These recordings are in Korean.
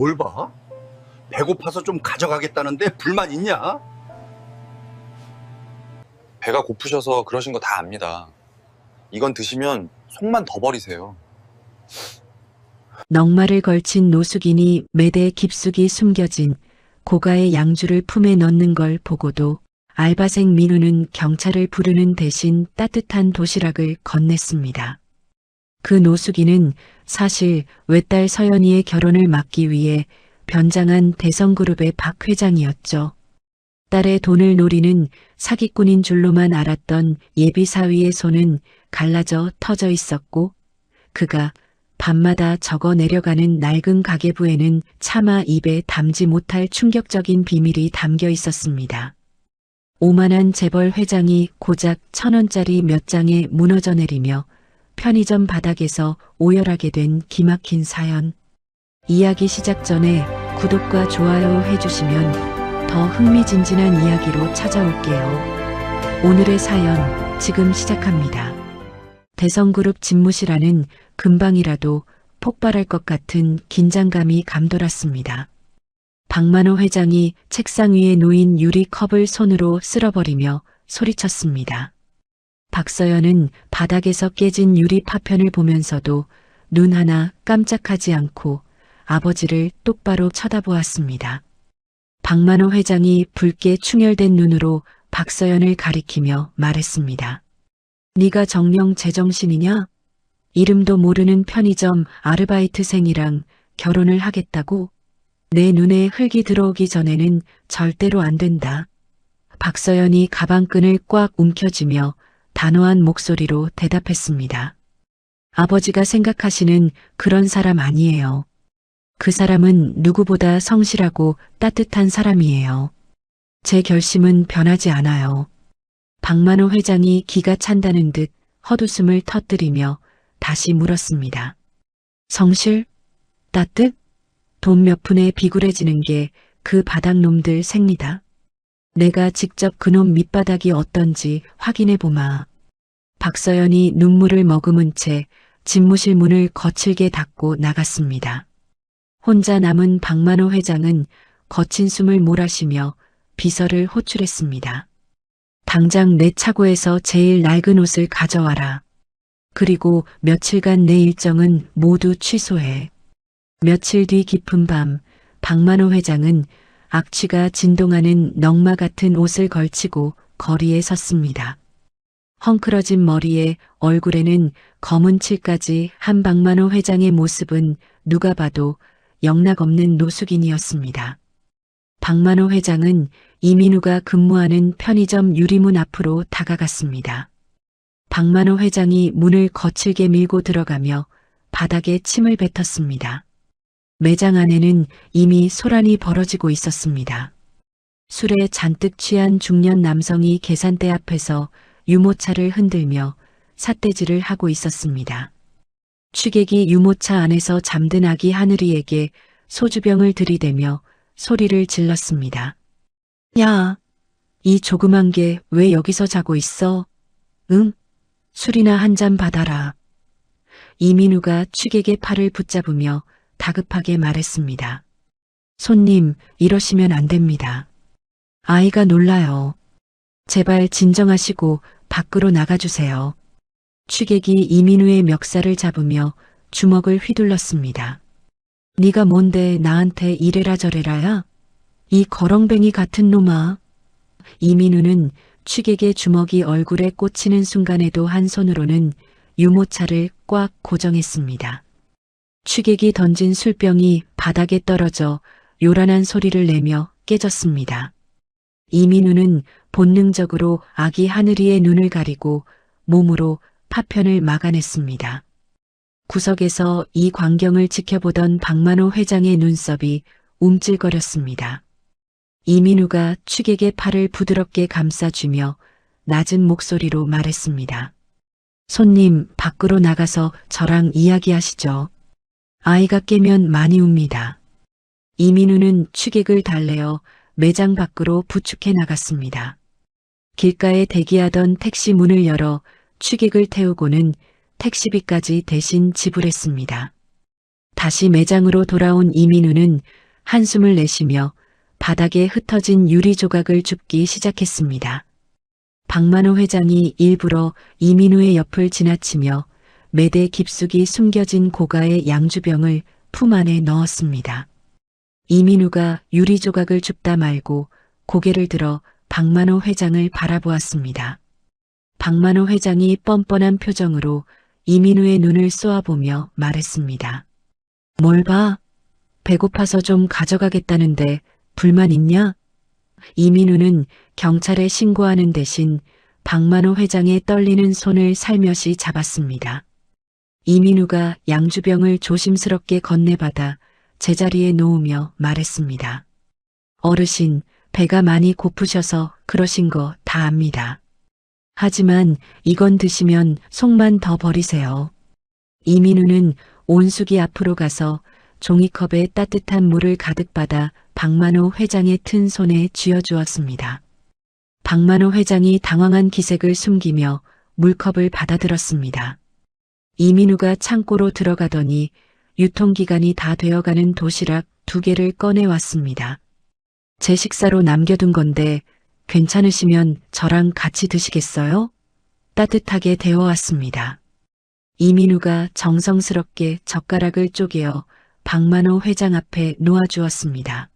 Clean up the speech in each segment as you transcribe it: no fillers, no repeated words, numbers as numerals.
뭘 봐? 배고파서 좀 가져가겠다는데 불만 있냐? 배가 고프셔서 그러신 거 다 압니다. 이건 드시면 속만 더 버리세요. 넉마를 걸친 노숙인이 매대 깊숙이 숨겨진 고가의 양주를 품에 넣는 걸 보고도 알바생 민우는 경찰을 부르는 대신 따뜻한 도시락을 건넸습니다. 그 노숙인은 사실 외딸 서연이의 결혼을 막기 위해 변장한 대성그룹의 박 회장이었죠. 딸의 돈을 노리는 사기꾼인 줄로만 알았던 예비 사위의 손은 갈라져 터져 있었고 그가 밤마다 적어 내려가는 낡은 가계부에는 차마 입에 담지 못할 충격적인 비밀이 담겨 있었습니다. 오만한 재벌 회장이 고작 1,000원짜리 몇 장에 무너져 내리며 편의점 바닥에서 오열하게 된 기막힌 사연. 이야기 시작 전에 구독과 좋아요 해주시면 더 흥미진진한 이야기로 찾아올게요. 오늘의 사연 지금 시작합니다. 대성그룹 집무실안은 금방이라도 폭발할 것 같은 긴장감이 감돌았습니다. 박만호 회장이 책상 위에 놓인 유리컵을 손으로 쓸어버리며 소리쳤습니다. 박서연은 바닥에서 깨진 유리 파편을 보면서도 눈 하나 깜짝하지 않고 아버지를 똑바로 쳐다보았습니다. 박만호 회장이 붉게 충혈된 눈으로 박서연을 가리키며 말했습니다. 네가 정령 제정신이냐? 이름도 모르는 편의점 아르바이트생이랑 결혼을 하겠다고? 내 눈에 흙이 들어오기 전에는 절대로 안 된다. 박서연이 가방끈을 꽉 움켜쥐며 단호한 목소리로 대답했습니다. 아버지가 생각하시는 그런 사람 아니에요. 그 사람은 누구보다 성실하고 따뜻한 사람이에요. 제 결심은 변하지 않아요. 박만호 회장이 기가 찬다는 듯 헛웃음을 터뜨리며 다시 물었습니다. 성실? 따뜻? 돈 몇 푼에 비굴해지는 게 그 바닥놈들 생리다. 내가 직접 그놈 밑바닥이 어떤지 확인해 보마. 박서연이 눈물을 머금은 채 집무실 문을 거칠게 닫고 나갔습니다. 혼자 남은 박만호 회장은 거친 숨을 몰아쉬며 비서를 호출했습니다. 당장 내 차고에서 제일 낡은 옷을 가져와라. 그리고 며칠간 내 일정은 모두 취소해. 며칠 뒤 깊은 밤 박만호 회장은 악취가 진동하는 넝마 같은 옷을 걸치고 거리에 섰습니다. 헝클어진 머리에 얼굴에는 검은 칠까지 한 박만호 회장의 모습은 누가 봐도 영락없는 노숙인이었습니다. 박만호 회장은 이민우가 근무하는 편의점 유리문 앞으로 다가갔습니다. 박만호 회장이 문을 거칠게 밀고 들어가며 바닥에 침을 뱉었습니다. 매장 안에는 이미 소란이 벌어지고 있었습니다. 술에 잔뜩 취한 중년 남성이 계산대 앞에서 유모차를 흔들며 삿대질을 하고 있었습니다. 취객이 유모차 안에서 잠든 아기 하늘이에게 소주병을 들이대며 소리를 질렀습니다. 야, 이 조그만 게 왜 여기서 자고 있어? 응? 술이나 한 잔 받아라. 이민우가 취객의 팔을 붙잡으며 다급하게 말했습니다. 손님, 이러시면 안 됩니다. 아이가 놀라요. 제발 진정하시고 밖으로 나가주세요. 취객이 이민우의 멱살을 잡으며 주먹을 휘둘렀습니다. 네가 뭔데 나한테 이래라 저래라야? 이 거렁뱅이 같은 놈아. 이민우는 취객의 주먹이 얼굴에 꽂히는 순간에도 한 손으로는 유모차를 꽉 고정했습니다. 취객이 던진 술병이 바닥에 떨어져 요란한 소리를 내며 깨졌습니다. 이민우는 본능적으로 아기 하늘이의 눈을 가리고 몸으로 파편을 막아냈습니다. 구석에서 이 광경을 지켜보던 박만호 회장의 눈썹이 움찔거렸습니다. 이민우가 취객의 팔을 부드럽게 감싸주며 낮은 목소리로 말했습니다. 손님, 밖으로 나가서 저랑 이야기하시죠. 아이가 깨면 많이 웁니다. 이민우는 취객을 달래어 매장 밖으로 부축해 나갔습니다. 길가에 대기하던 택시 문을 열어 취객을 태우고는 택시비까지 대신 지불했습니다. 다시 매장으로 돌아온 이민우는 한숨을 내쉬며 바닥에 흩어진 유리 조각을 줍기 시작했습니다. 박만호 회장이 일부러 이민우의 옆을 지나치며 매대 깊숙이 숨겨진 고가의 양주병을 품 안에 넣었습니다. 이민우가 유리 조각을 줍다 말고 고개를 들어 박만호 회장을 바라보았습니다. 박만호 회장이 뻔뻔한 표정으로 이민우의 눈을 쏘아보며 말했습니다. 뭘 봐? 배고파서 좀 가져가겠다는데 불만 있냐? 이민우는 경찰에 신고하는 대신 박만호 회장의 떨리는 손을 살며시 잡았습니다. 이민우가 양주병을 조심스럽게 건네받아 제자리에 놓으며 말했습니다. 어르신, 배가 많이 고프셔서 그러신 거 다 압니다. 하지만 이건 드시면 속만 더 버리세요. 이민우는 온숙이 앞으로 가서 종이컵에 따뜻한 물을 가득 받아 박만호 회장의 튼 손에 쥐어주었습니다. 박만호 회장이 당황한 기색을 숨기며 물컵을 받아들었습니다. 이민우가 창고로 들어가더니 유통기간이 다 되어가는 도시락 2개를 꺼내왔습니다. 제 식사로 남겨둔 건데 괜찮으시면 저랑 같이 드시겠어요? 따뜻하게 데워왔습니다. 이민우가 정성스럽게 젓가락을 쪼개어 박만호 회장 앞에 놓아주었습니다.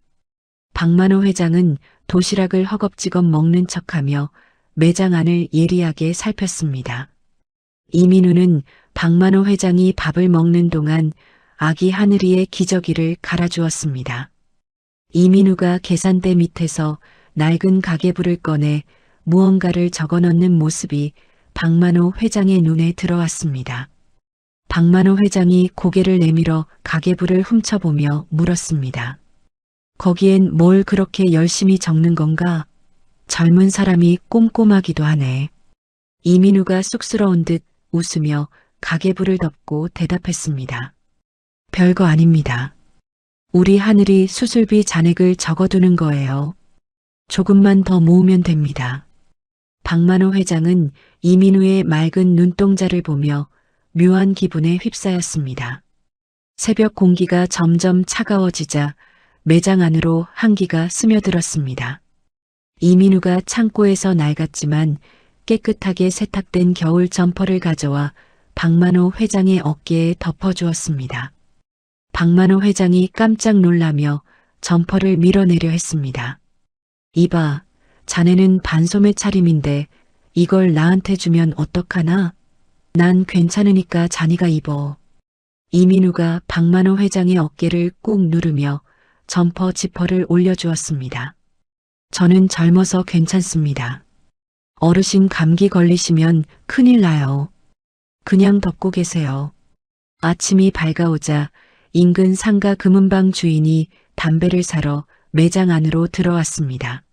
박만호 회장은 도시락을 허겁지겁 먹는 척하며 매장 안을 예리하게 살폈습니다. 이민우는 박만호 회장이 밥을 먹는 동안 아기 하늘이의 기저귀를 갈아주었습니다. 이민우가 계산대 밑에서 낡은 가계부를 꺼내 무언가를 적어넣는 모습이 박만호 회장의 눈에 들어왔습니다. 박만호 회장이 고개를 내밀어 가계부를 훔쳐보며 물었습니다. 거기엔 뭘 그렇게 열심히 적는 건가? 젊은 사람이 꼼꼼하기도 하네. 이민우가 쑥스러운 듯 웃으며 가계부를 덮고 대답했습니다. 별거 아닙니다. 우리 하늘이 수술비 잔액을 적어두는 거예요. 조금만 더 모으면 됩니다. 박만호 회장은 이민우의 맑은 눈동자를 보며 묘한 기분에 휩싸였습니다. 새벽 공기가 점점 차가워지자 매장 안으로 한기가 스며들었습니다. 이민우가 창고에서 낡았지만 깨끗하게 세탁된 겨울 점퍼를 가져와 박만호 회장의 어깨에 덮어주었습니다. 박만호 회장이 깜짝 놀라며 점퍼를 밀어내려 했습니다. 이봐, 자네는 반소매 차림인데 이걸 나한테 주면 어떡하나? 난 괜찮으니까 자네가 입어. 이민우가 박만호 회장의 어깨를 꾹 누르며 점퍼 지퍼를 올려주었습니다. 저는 젊어서 괜찮습니다. 어르신 감기 걸리시면 큰일 나요. 그냥 덮고 계세요. 아침이 밝아오자 인근 상가 금은방 주인이 담배를 사러 매장 안으로 들어왔습니다.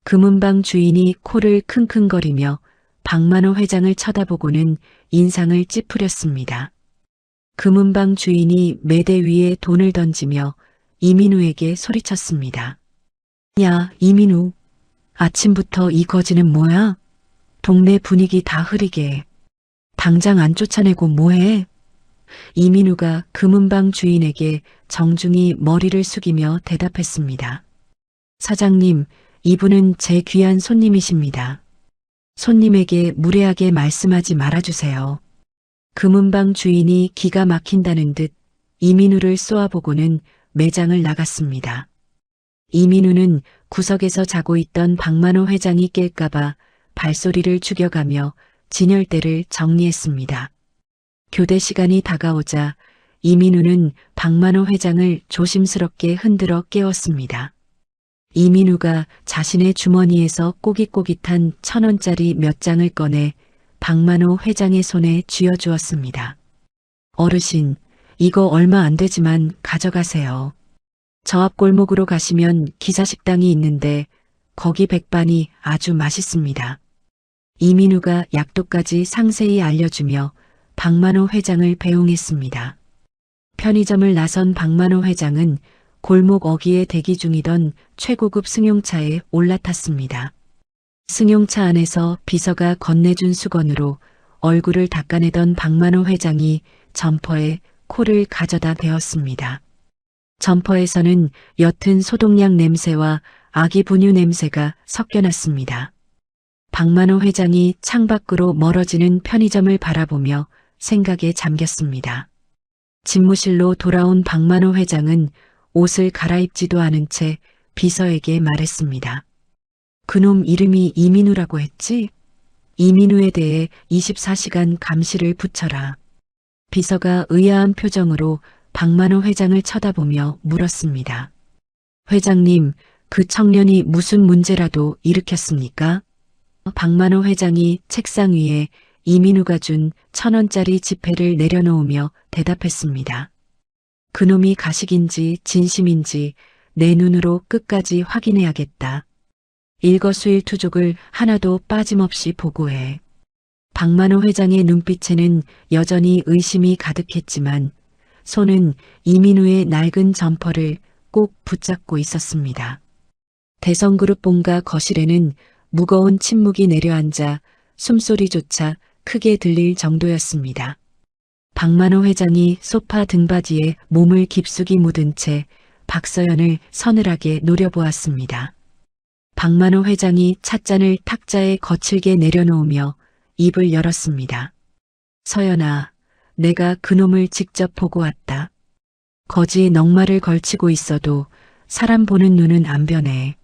금은방 주인이 코를 킁킁거리며 박만호 회장을 쳐다보고는 인상을 찌푸렸습니다. 금은방 주인이 매대 위에 돈을 던지며 이민우에게 소리쳤습니다. 야, 이민우. 아침부터 이 거지는 뭐야? 동네 분위기 다 흐리게. 당장 안 쫓아내고 뭐해? 이민우가 금은방 주인에게 정중히 머리를 숙이며 대답했습니다. 사장님, 이분은 제 귀한 손님이십니다. 손님에게 무례하게 말씀하지 말아주세요. 금은방 주인이 기가 막힌다는 듯 이민우를 쏘아보고는 매장을 나갔습니다. 이민우는 구석에서 자고 있던 박만호 회장이 깰까봐 발소리를 죽여가며 진열대를 정리했습니다. 교대 시간이 다가오자 이민우는 박만호 회장을 조심스럽게 흔들어 깨웠습니다. 이민우가 자신의 주머니에서 꼬깃꼬깃한 1,000원짜리 몇 장을 꺼내 박만호 회장의 손에 쥐어주었습니다. 어르신, 이거 얼마 안 되지만 가져가세요. 저 앞 골목으로 가시면 기자식당이 있는데 거기 백반이 아주 맛있습니다. 이민우가 약도까지 상세히 알려주며 박만호 회장을 배웅했습니다. 편의점을 나선 박만호 회장은 골목 어귀에 대기 중이던 최고급 승용차에 올라탔습니다. 승용차 안에서 비서가 건네준 수건으로 얼굴을 닦아내던 박만호 회장이 점퍼에 코를 가져다 대었습니다. 점퍼에서는 옅은 소독약 냄새와 아기 분유 냄새가 섞여났습니다. 박만호 회장이 창밖으로 멀어지는 편의점을 바라보며 생각에 잠겼습니다. 집무실로 돌아온 박만호 회장은 옷을 갈아입지도 않은 채 비서에게 말했습니다. 그놈 이름이 이민우라고 했지? 이민우에 대해 24시간 감시를 붙여라. 비서가 의아한 표정으로 박만호 회장을 쳐다보며 물었습니다. 회장님, 그 청년이 무슨 문제라도 일으켰습니까? 박만호 회장이 책상 위에 이민우가 준 1,000원짜리 지폐를 내려놓으며 대답했습니다. 그놈이 가식인지 진심인지 내 눈으로 끝까지 확인해야겠다. 일거수일투족을 하나도 빠짐없이 보고해. 박만호 회장의 눈빛에는 여전히 의심이 가득했지만 손은 이민우의 낡은 점퍼를 꼭 붙잡고 있었습니다. 대성그룹 본가 거실에는 무거운 침묵이 내려앉아 숨소리조차 크게 들릴 정도였습니다. 박만호 회장이 소파 등받이에 몸을 깊숙이 묻은 채 박서연을 서늘하게 노려보았습니다. 박만호 회장이 찻잔을 탁자에 거칠게 내려놓으며 입을 열었습니다. 서연아, 내가 그놈을 직접 보고 왔다. 거지에 넉마를 걸치고 있어도 사람 보는 눈은 안 변해.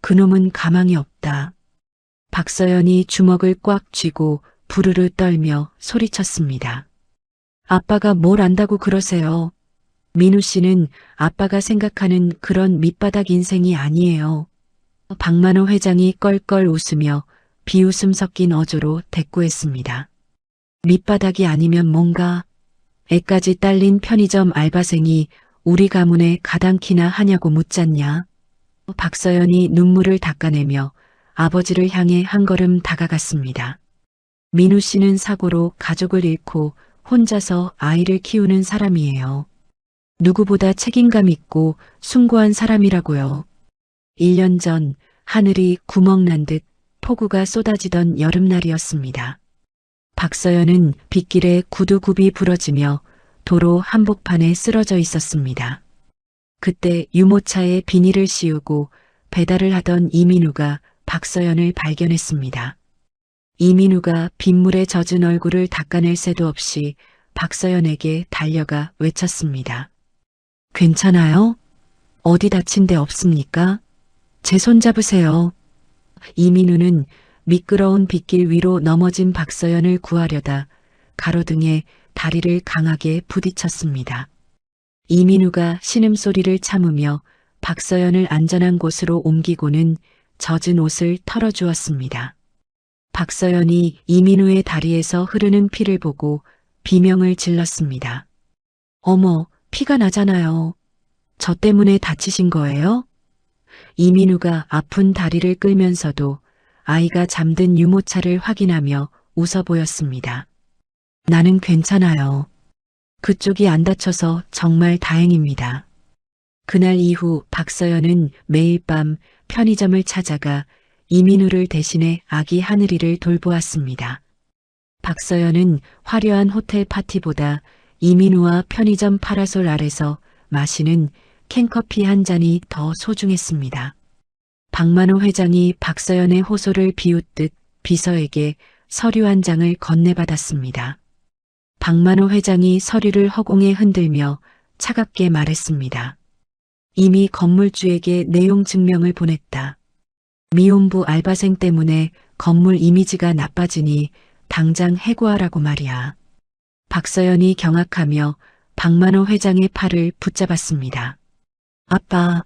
그놈은 가망이 없다. 박서연이 주먹을 꽉 쥐고 부르르 떨며 소리쳤습니다. 아빠가 뭘 안다고 그러세요? 민우 씨는 아빠가 생각하는 그런 밑바닥 인생이 아니에요. 박만호 회장이 껄껄 웃으며 비웃음 섞인 어조로 대꾸했습니다. 밑바닥이 아니면 뭔가? 애까지 딸린 편의점 알바생이 우리 가문에 가당키나 하냐고 묻잖냐? 박서연이 눈물을 닦아내며 아버지를 향해 한 걸음 다가갔습니다. 민우 씨는 사고로 가족을 잃고 혼자서 아이를 키우는 사람이에요. 누구보다 책임감 있고 숭고한 사람이라고요. 1년 전 하늘이 구멍난 듯 폭우가 쏟아지던 여름날이었습니다. 박서연은 빗길에 구두굽이 부러지며 도로 한복판에 쓰러져 있었습니다. 그때 유모차에 비닐을 씌우고 배달을 하던 이민우가 박서연을 발견했습니다. 이민우가 빗물에 젖은 얼굴을 닦아낼 새도 없이 박서연에게 달려가 외쳤습니다. 괜찮아요? 어디 다친 데 없습니까? 제 손 잡으세요. 이민우는 미끄러운 빗길 위로 넘어진 박서연을 구하려다 가로등에 다리를 강하게 부딪혔습니다. 이민우가 신음소리를 참으며 박서연을 안전한 곳으로 옮기고는 젖은 옷을 털어주었습니다. 박서연이 이민우의 다리에서 흐르는 피를 보고 비명을 질렀습니다. 어머, 피가 나잖아요. 저 때문에 다치신 거예요? 이민우가 아픈 다리를 끌면서도 아이가 잠든 유모차를 확인하며 웃어 보였습니다. 나는 괜찮아요. 그쪽이 안 다쳐서 정말 다행입니다. 그날 이후 박서연은 매일 밤 편의점을 찾아가 이민우를 대신해 아기 하늘이를 돌보았습니다. 박서연은 화려한 호텔 파티보다 이민우와 편의점 파라솔 아래서 마시는 캔커피 한 잔이 더 소중했습니다. 박만호 회장이 박서연의 호소를 비웃듯 비서에게 서류 한 장을 건네받았습니다. 박만호 회장이 서류를 허공에 흔들며 차갑게 말했습니다. 이미 건물주에게 내용 증명을 보냈다. 미혼부 알바생 때문에 건물 이미지가 나빠지니 당장 해고하라고 말이야. 박서연이 경악하며 박만호 회장의 팔을 붙잡았습니다. 아빠,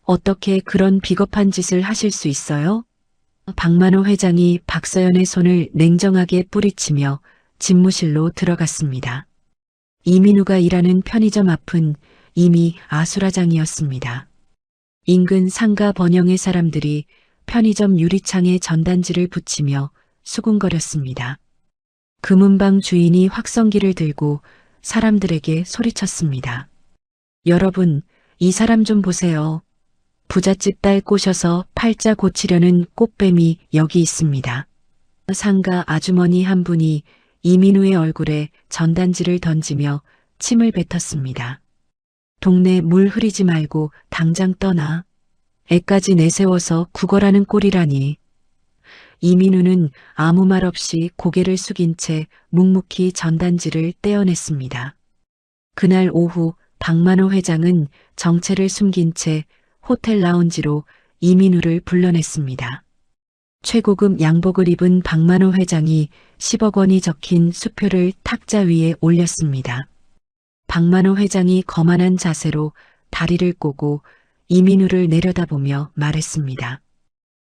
어떻게 그런 비겁한 짓을 하실 수 있어요? 박만호 회장이 박서연의 손을 냉정하게 뿌리치며 집무실로 들어갔습니다. 이민우가 일하는 편의점 앞은 이미 아수라장이었습니다. 인근 상가 번영의 사람들이 편의점 유리창에 전단지를 붙이며 수군거렸습니다. 금은방 주인이 확성기를 들고 사람들에게 소리쳤습니다. 여러분, 이 사람 좀 보세요. 부잣집 딸 꼬셔서 팔자 고치려는 꽃뱀이 여기 있습니다. 상가 아주머니 한 분이 이민우의 얼굴에 전단지를 던지며 침을 뱉었습니다. 동네 물 흐리지 말고 당장 떠나. 애까지 내세워서 구걸하는 꼴이라니. 이민우는 아무 말 없이 고개를 숙인 채 묵묵히 전단지를 떼어냈습니다. 그날 오후 박만호 회장은 정체를 숨긴 채 호텔 라운지로 이민우를 불러냈습니다. 최고급 양복을 입은 박만호 회장이 10억 원이 적힌 수표를 탁자 위에 올렸습니다. 박만호 회장이 거만한 자세로 다리를 꼬고 이민우를 내려다보며 말했습니다.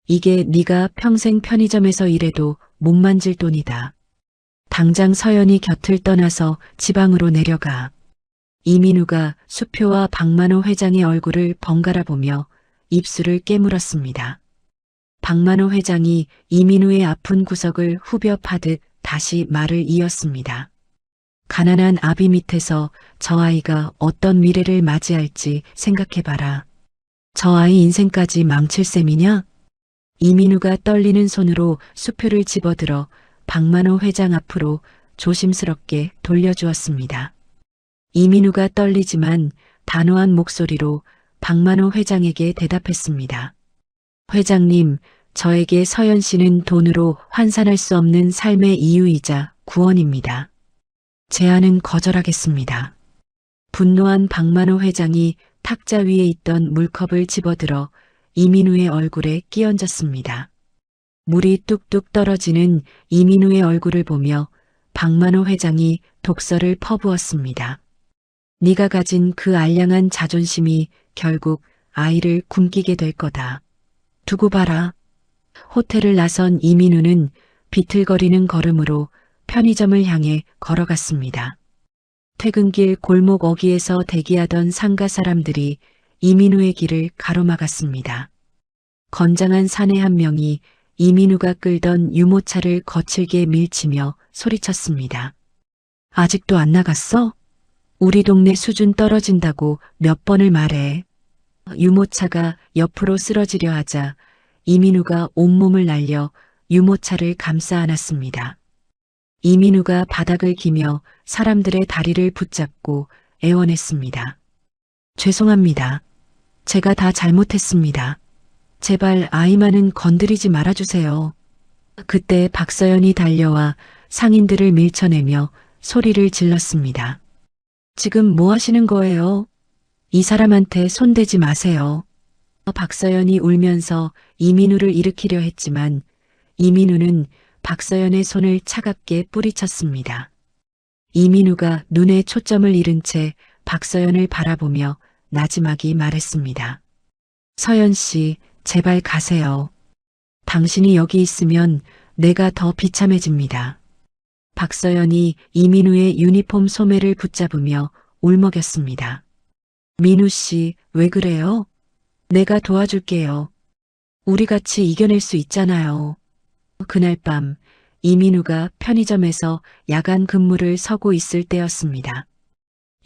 이게 네가 평생 편의점에서 일해도 못 만질 돈이다. 당장 서연이 곁을 떠나서 지방으로 내려가. 이민우가 수표와 박만호 회장의 얼굴을 번갈아 보며 입술을 깨물었습니다. 박만호 회장이 이민우의 아픈 구석을 후벼 파듯 다시 말을 이었습니다. 가난한 아비 밑에서 저 아이가 어떤 미래를 맞이할지 생각해봐라. 저 아이 인생까지 망칠 셈이냐? 이민우가 떨리는 손으로 수표를 집어들어 박만호 회장 앞으로 조심스럽게 돌려주었습니다. 이민우가 떨리지만 단호한 목소리로 박만호 회장에게 대답했습니다. 회장님, 저에게 서연 씨는 돈으로 환산할 수 없는 삶의 이유이자 구원입니다. 제안은 거절하겠습니다. 분노한 박만호 회장이 탁자 위에 있던 물컵을 집어들어 이민우의 얼굴에 끼얹었습니다. 물이 뚝뚝 떨어지는 이민우의 얼굴을 보며 박만호 회장이 독설을 퍼부었습니다. 네가 가진 그 알량한 자존심이 결국 아이를 굶기게 될 거다. 두고 봐라. 호텔을 나선 이민우는 비틀거리는 걸음으로 편의점을 향해 걸어갔습니다. 퇴근길 골목 어귀에서 대기하던 상가 사람들이 이민우의 길을 가로막았습니다. 건장한 사내 한 명이 이민우가 끌던 유모차를 거칠게 밀치며 소리쳤습니다. 아직도 안 나갔어? 우리 동네 수준 떨어진다고 몇 번을 말해. 유모차가 옆으로 쓰러지려 하자 이민우가 온몸을 날려 유모차를 감싸 안았습니다. 이민우가 바닥을 기며 사람들의 다리를 붙잡고 애원했습니다. 죄송합니다. 제가 다 잘못했습니다. 제발 아이만은 건드리지 말아주세요. 그때 박서연이 달려와 상인들을 밀쳐내며 소리를 질렀습니다. 지금 뭐 하시는 거예요? 이 사람한테 손대지 마세요. 박서연이 울면서 이민우를 일으키려 했지만 이민우는 박서연의 손을 차갑게 뿌리쳤습니다. 이민우가 눈에 초점을 잃은 채 박서연을 바라보며 나지막이 말했습니다. 서연 씨, 제발 가세요. 당신이 여기 있으면 내가 더 비참해집니다. 박서연이 이민우의 유니폼 소매를 붙잡으며 울먹였습니다. 민우 씨, 왜 그래요? 내가 도와줄게요. 우리 같이 이겨낼 수 있잖아요. 그날 밤 이민우가 편의점에서 야간 근무를 서고 있을 때였습니다.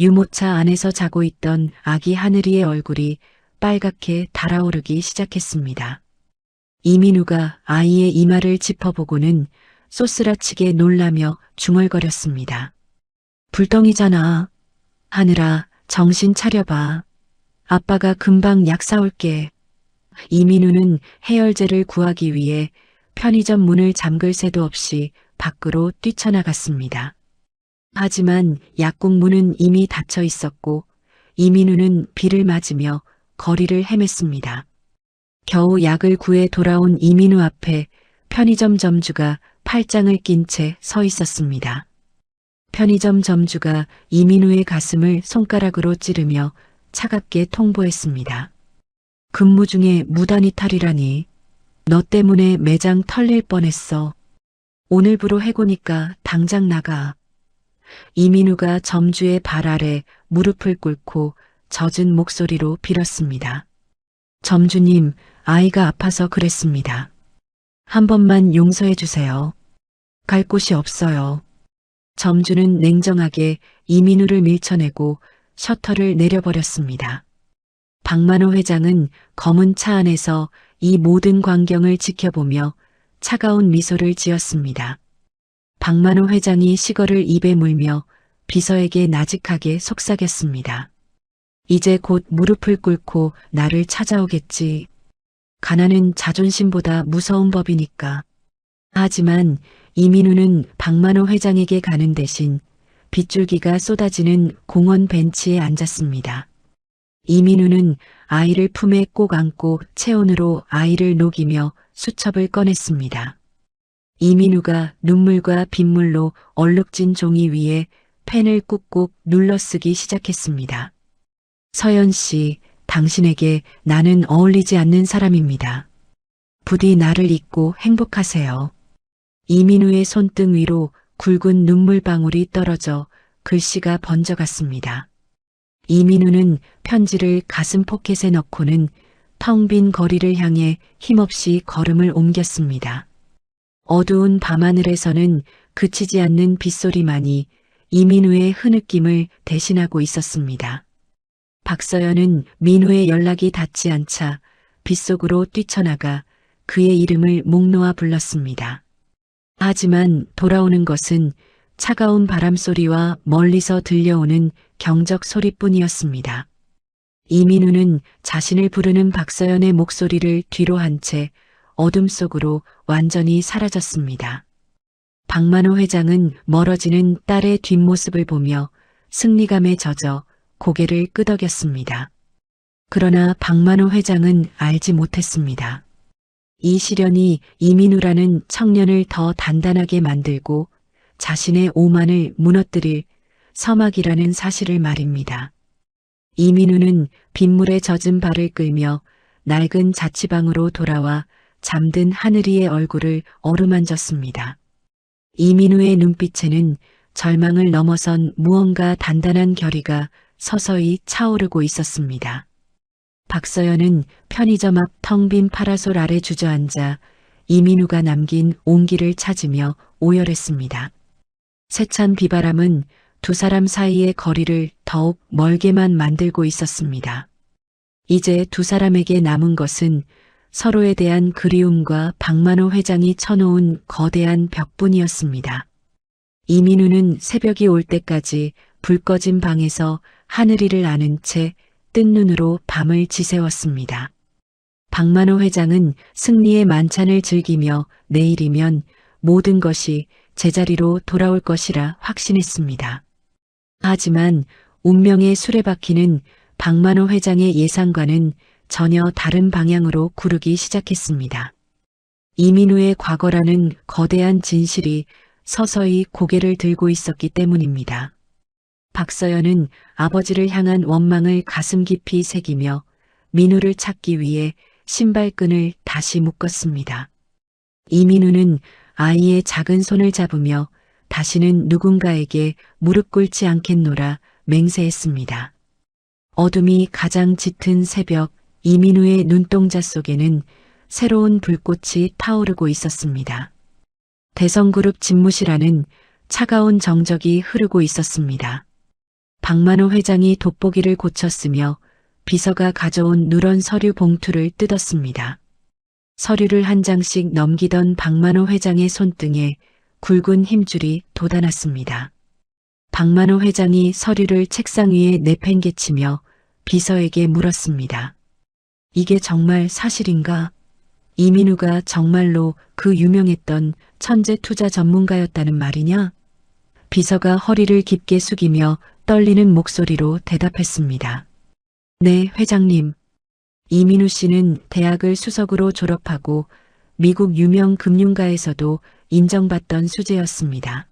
유모차 안에서 자고 있던 아기 하늘이의 얼굴이 빨갛게 달아오르기 시작했습니다. 이민우가 아이의 이마를 짚어보고는 쏘스라치게 놀라며 중얼거렸습니다. 불덩이잖아. 하늘아, 정신 차려봐. 아빠가 금방 약 사올게. 이민우는 해열제를 구하기 위해 편의점 문을 잠글 새도 없이 밖으로 뛰쳐나갔습니다. 하지만 약국 문은 이미 닫혀 있었고 이민우는 비를 맞으며 거리를 헤맸습니다. 겨우 약을 구해 돌아온 이민우 앞에 편의점 점주가 팔짱을 낀 채 서 있었습니다. 편의점 점주가 이민우의 가슴을 손가락으로 찌르며 차갑게 통보했습니다. 근무 중에 무단 이탈이라니. 너 때문에 매장 털릴 뻔했어. 오늘부로 해고니까 당장 나가. 이민우가 점주의 발 아래 무릎을 꿇고 젖은 목소리로 빌었습니다. 점주님, 아이가 아파서 그랬습니다. 한 번만 용서해 주세요. 갈 곳이 없어요. 점주는 냉정하게 이민우를 밀쳐내고 셔터를 내려버렸습니다. 박만호 회장은 검은 차 안에서 이 모든 광경을 지켜보며 차가운 미소를 지었습니다. 박만호 회장이 시거를 입에 물며 비서에게 나직하게 속삭였습니다. 이제 곧 무릎을 꿇고 나를 찾아오겠지. 가난은 자존심보다 무서운 법이니까. 하지만 이민우는 박만호 회장에게 가는 대신 빗줄기가 쏟아지는 공원 벤치에 앉았습니다. 이민우는 아이를 품에 꼭 안고 체온으로 아이를 녹이며 수첩을 꺼냈습니다. 이민우가 눈물과 빗물로 얼룩진 종이 위에 펜을 꾹꾹 눌러쓰기 시작했습니다. 서연 씨, 당신에게 나는 어울리지 않는 사람입니다. 부디 나를 잊고 행복하세요. 이민우의 손등 위로 굵은 눈물방울이 떨어져 글씨가 번져갔습니다. 이민우는 편지를 가슴 포켓에 넣고는 텅 빈 거리를 향해 힘없이 걸음을 옮겼습니다. 어두운 밤하늘에서는 그치지 않는 빗소리만이 이민우의 흐느낌을 대신하고 있었습니다. 박서연은 민우의 연락이 닿지 않자 빗속으로 뛰쳐나가 그의 이름을 목 놓아 불렀습니다. 하지만 돌아오는 것은 차가운 바람소리와 멀리서 들려오는 경적 소리뿐이었습니다. 이민우는 자신을 부르는 박서연의 목소리를 뒤로 한 채 어둠 속으로 완전히 사라졌습니다. 박만호 회장은 멀어지는 딸의 뒷모습을 보며 승리감에 젖어 고개를 끄덕였습니다. 그러나 박만호 회장은 알지 못했습니다. 이 시련이 이민우라는 청년을 더 단단하게 만들고 자신의 오만을 무너뜨릴 서막이라는 사실을 말입니다. 이민우는 빗물에 젖은 발을 끌며 낡은 자취방으로 돌아와 잠든 하늘이의 얼굴을 어루만졌습니다. 이민우의 눈빛에는 절망을 넘어선 무언가 단단한 결의가 서서히 차오르고 있었습니다. 박서연은 편의점 앞 텅 빈 파라솔 아래 주저앉아 이민우가 남긴 온기를 찾으며 오열했습니다. 세찬 비바람은 두 사람 사이의 거리를 더욱 멀게만 만들고 있었습니다. 이제 두 사람에게 남은 것은 서로에 대한 그리움과 박만호 회장이 쳐놓은 거대한 벽뿐이었습니다. 이민우는 새벽이 올 때까지 불 꺼진 방에서 하늘이를 아는 채 뜬 눈으로 밤을 지새웠습니다. 박만호 회장은 승리의 만찬을 즐기며 내일이면 모든 것이 제자리로 돌아올 것이라 확신했습니다. 하지만 운명의 수레바퀴는 박만호 회장의 예상과는 전혀 다른 방향으로 구르기 시작했습니다. 이민우의 과거라는 거대한 진실이 서서히 고개를 들고 있었기 때문입니다. 박서연은 아버지를 향한 원망을 가슴 깊이 새기며 민우를 찾기 위해 신발끈을 다시 묶었습니다. 이민우는 아이의 작은 손을 잡으며 다시는 누군가에게 무릎 꿇지 않겠노라 맹세했습니다. 어둠이 가장 짙은 새벽, 이민우의 눈동자 속에는 새로운 불꽃이 타오르고 있었습니다. 대성그룹 집무실안은 차가운 정적이 흐르고 있었습니다. 박만호 회장이 돋보기를 고쳤으며 비서가 가져온 누런 서류 봉투를 뜯었습니다. 서류를 한 장씩 넘기던 박만호 회장의 손등에 굵은 힘줄이 돋아났습니다. 박만호 회장이 서류를 책상 위에 내팽개치며 비서에게 물었습니다. 이게 정말 사실인가? 이민우가 정말로 그 유명했던 천재 투자 전문가였다는 말이냐? 비서가 허리를 깊게 숙이며 떨리는 목소리로 대답했습니다. 네, 회장님. 이민우 씨는 대학을 수석으로 졸업하고 미국 유명 금융가에서도 인정받던 수재였습니다.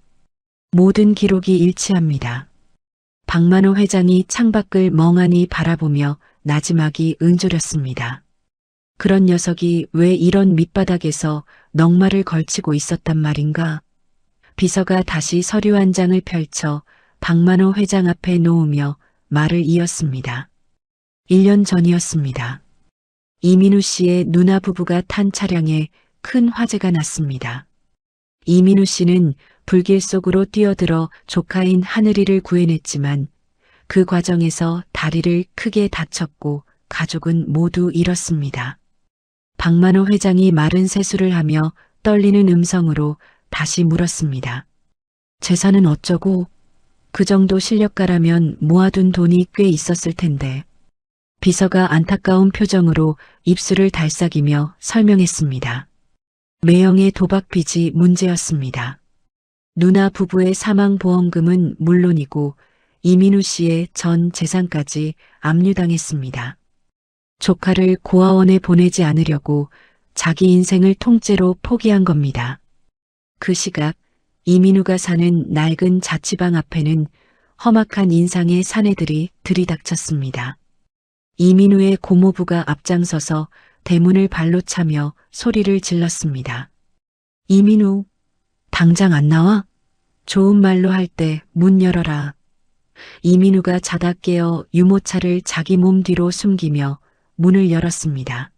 모든 기록이 일치합니다. 박만호 회장이 창밖을 멍하니 바라보며 나지막이 응조렸습니다. 그런 녀석이 왜 이런 밑바닥에서 넉마를 걸치고 있었단 말인가? 비서가 다시 서류 한 장을 펼쳐 박만호 회장 앞에 놓으며 말을 이었습니다. 1년 전이었습니다. 이민우 씨의 누나 부부가 탄 차량에 큰 화재가 났습니다. 이민우 씨는 불길 속으로 뛰어들어 조카인 하늘이를 구해냈지만 그 과정에서 다리를 크게 다쳤고 가족은 모두 잃었습니다. 박만호 회장이 마른 세수를 하며 떨리는 음성으로 다시 물었습니다. 재산은 어쩌고? 그 정도 실력가라면 모아둔 돈이 꽤 있었을 텐데. 비서가 안타까운 표정으로 입술을 달싹이며 설명했습니다. 매형의 도박 빚이 문제였습니다. 누나 부부의 사망보험금은 물론이고 이민우 씨의 전 재산까지 압류당했습니다. 조카를 고아원에 보내지 않으려고 자기 인생을 통째로 포기한 겁니다. 그 시각 이민우가 사는 낡은 자취방 앞에는 험악한 인상의 사내들이 들이닥쳤습니다. 이민우의 고모부가 앞장서서 대문을 발로 차며 소리를 질렀습니다. 이민우, 당장 안 나와? 좋은 말로 할 때 문 열어라. 이민우가 자다 깨어 유모차를 자기 몸 뒤로 숨기며 문을 열었습니다.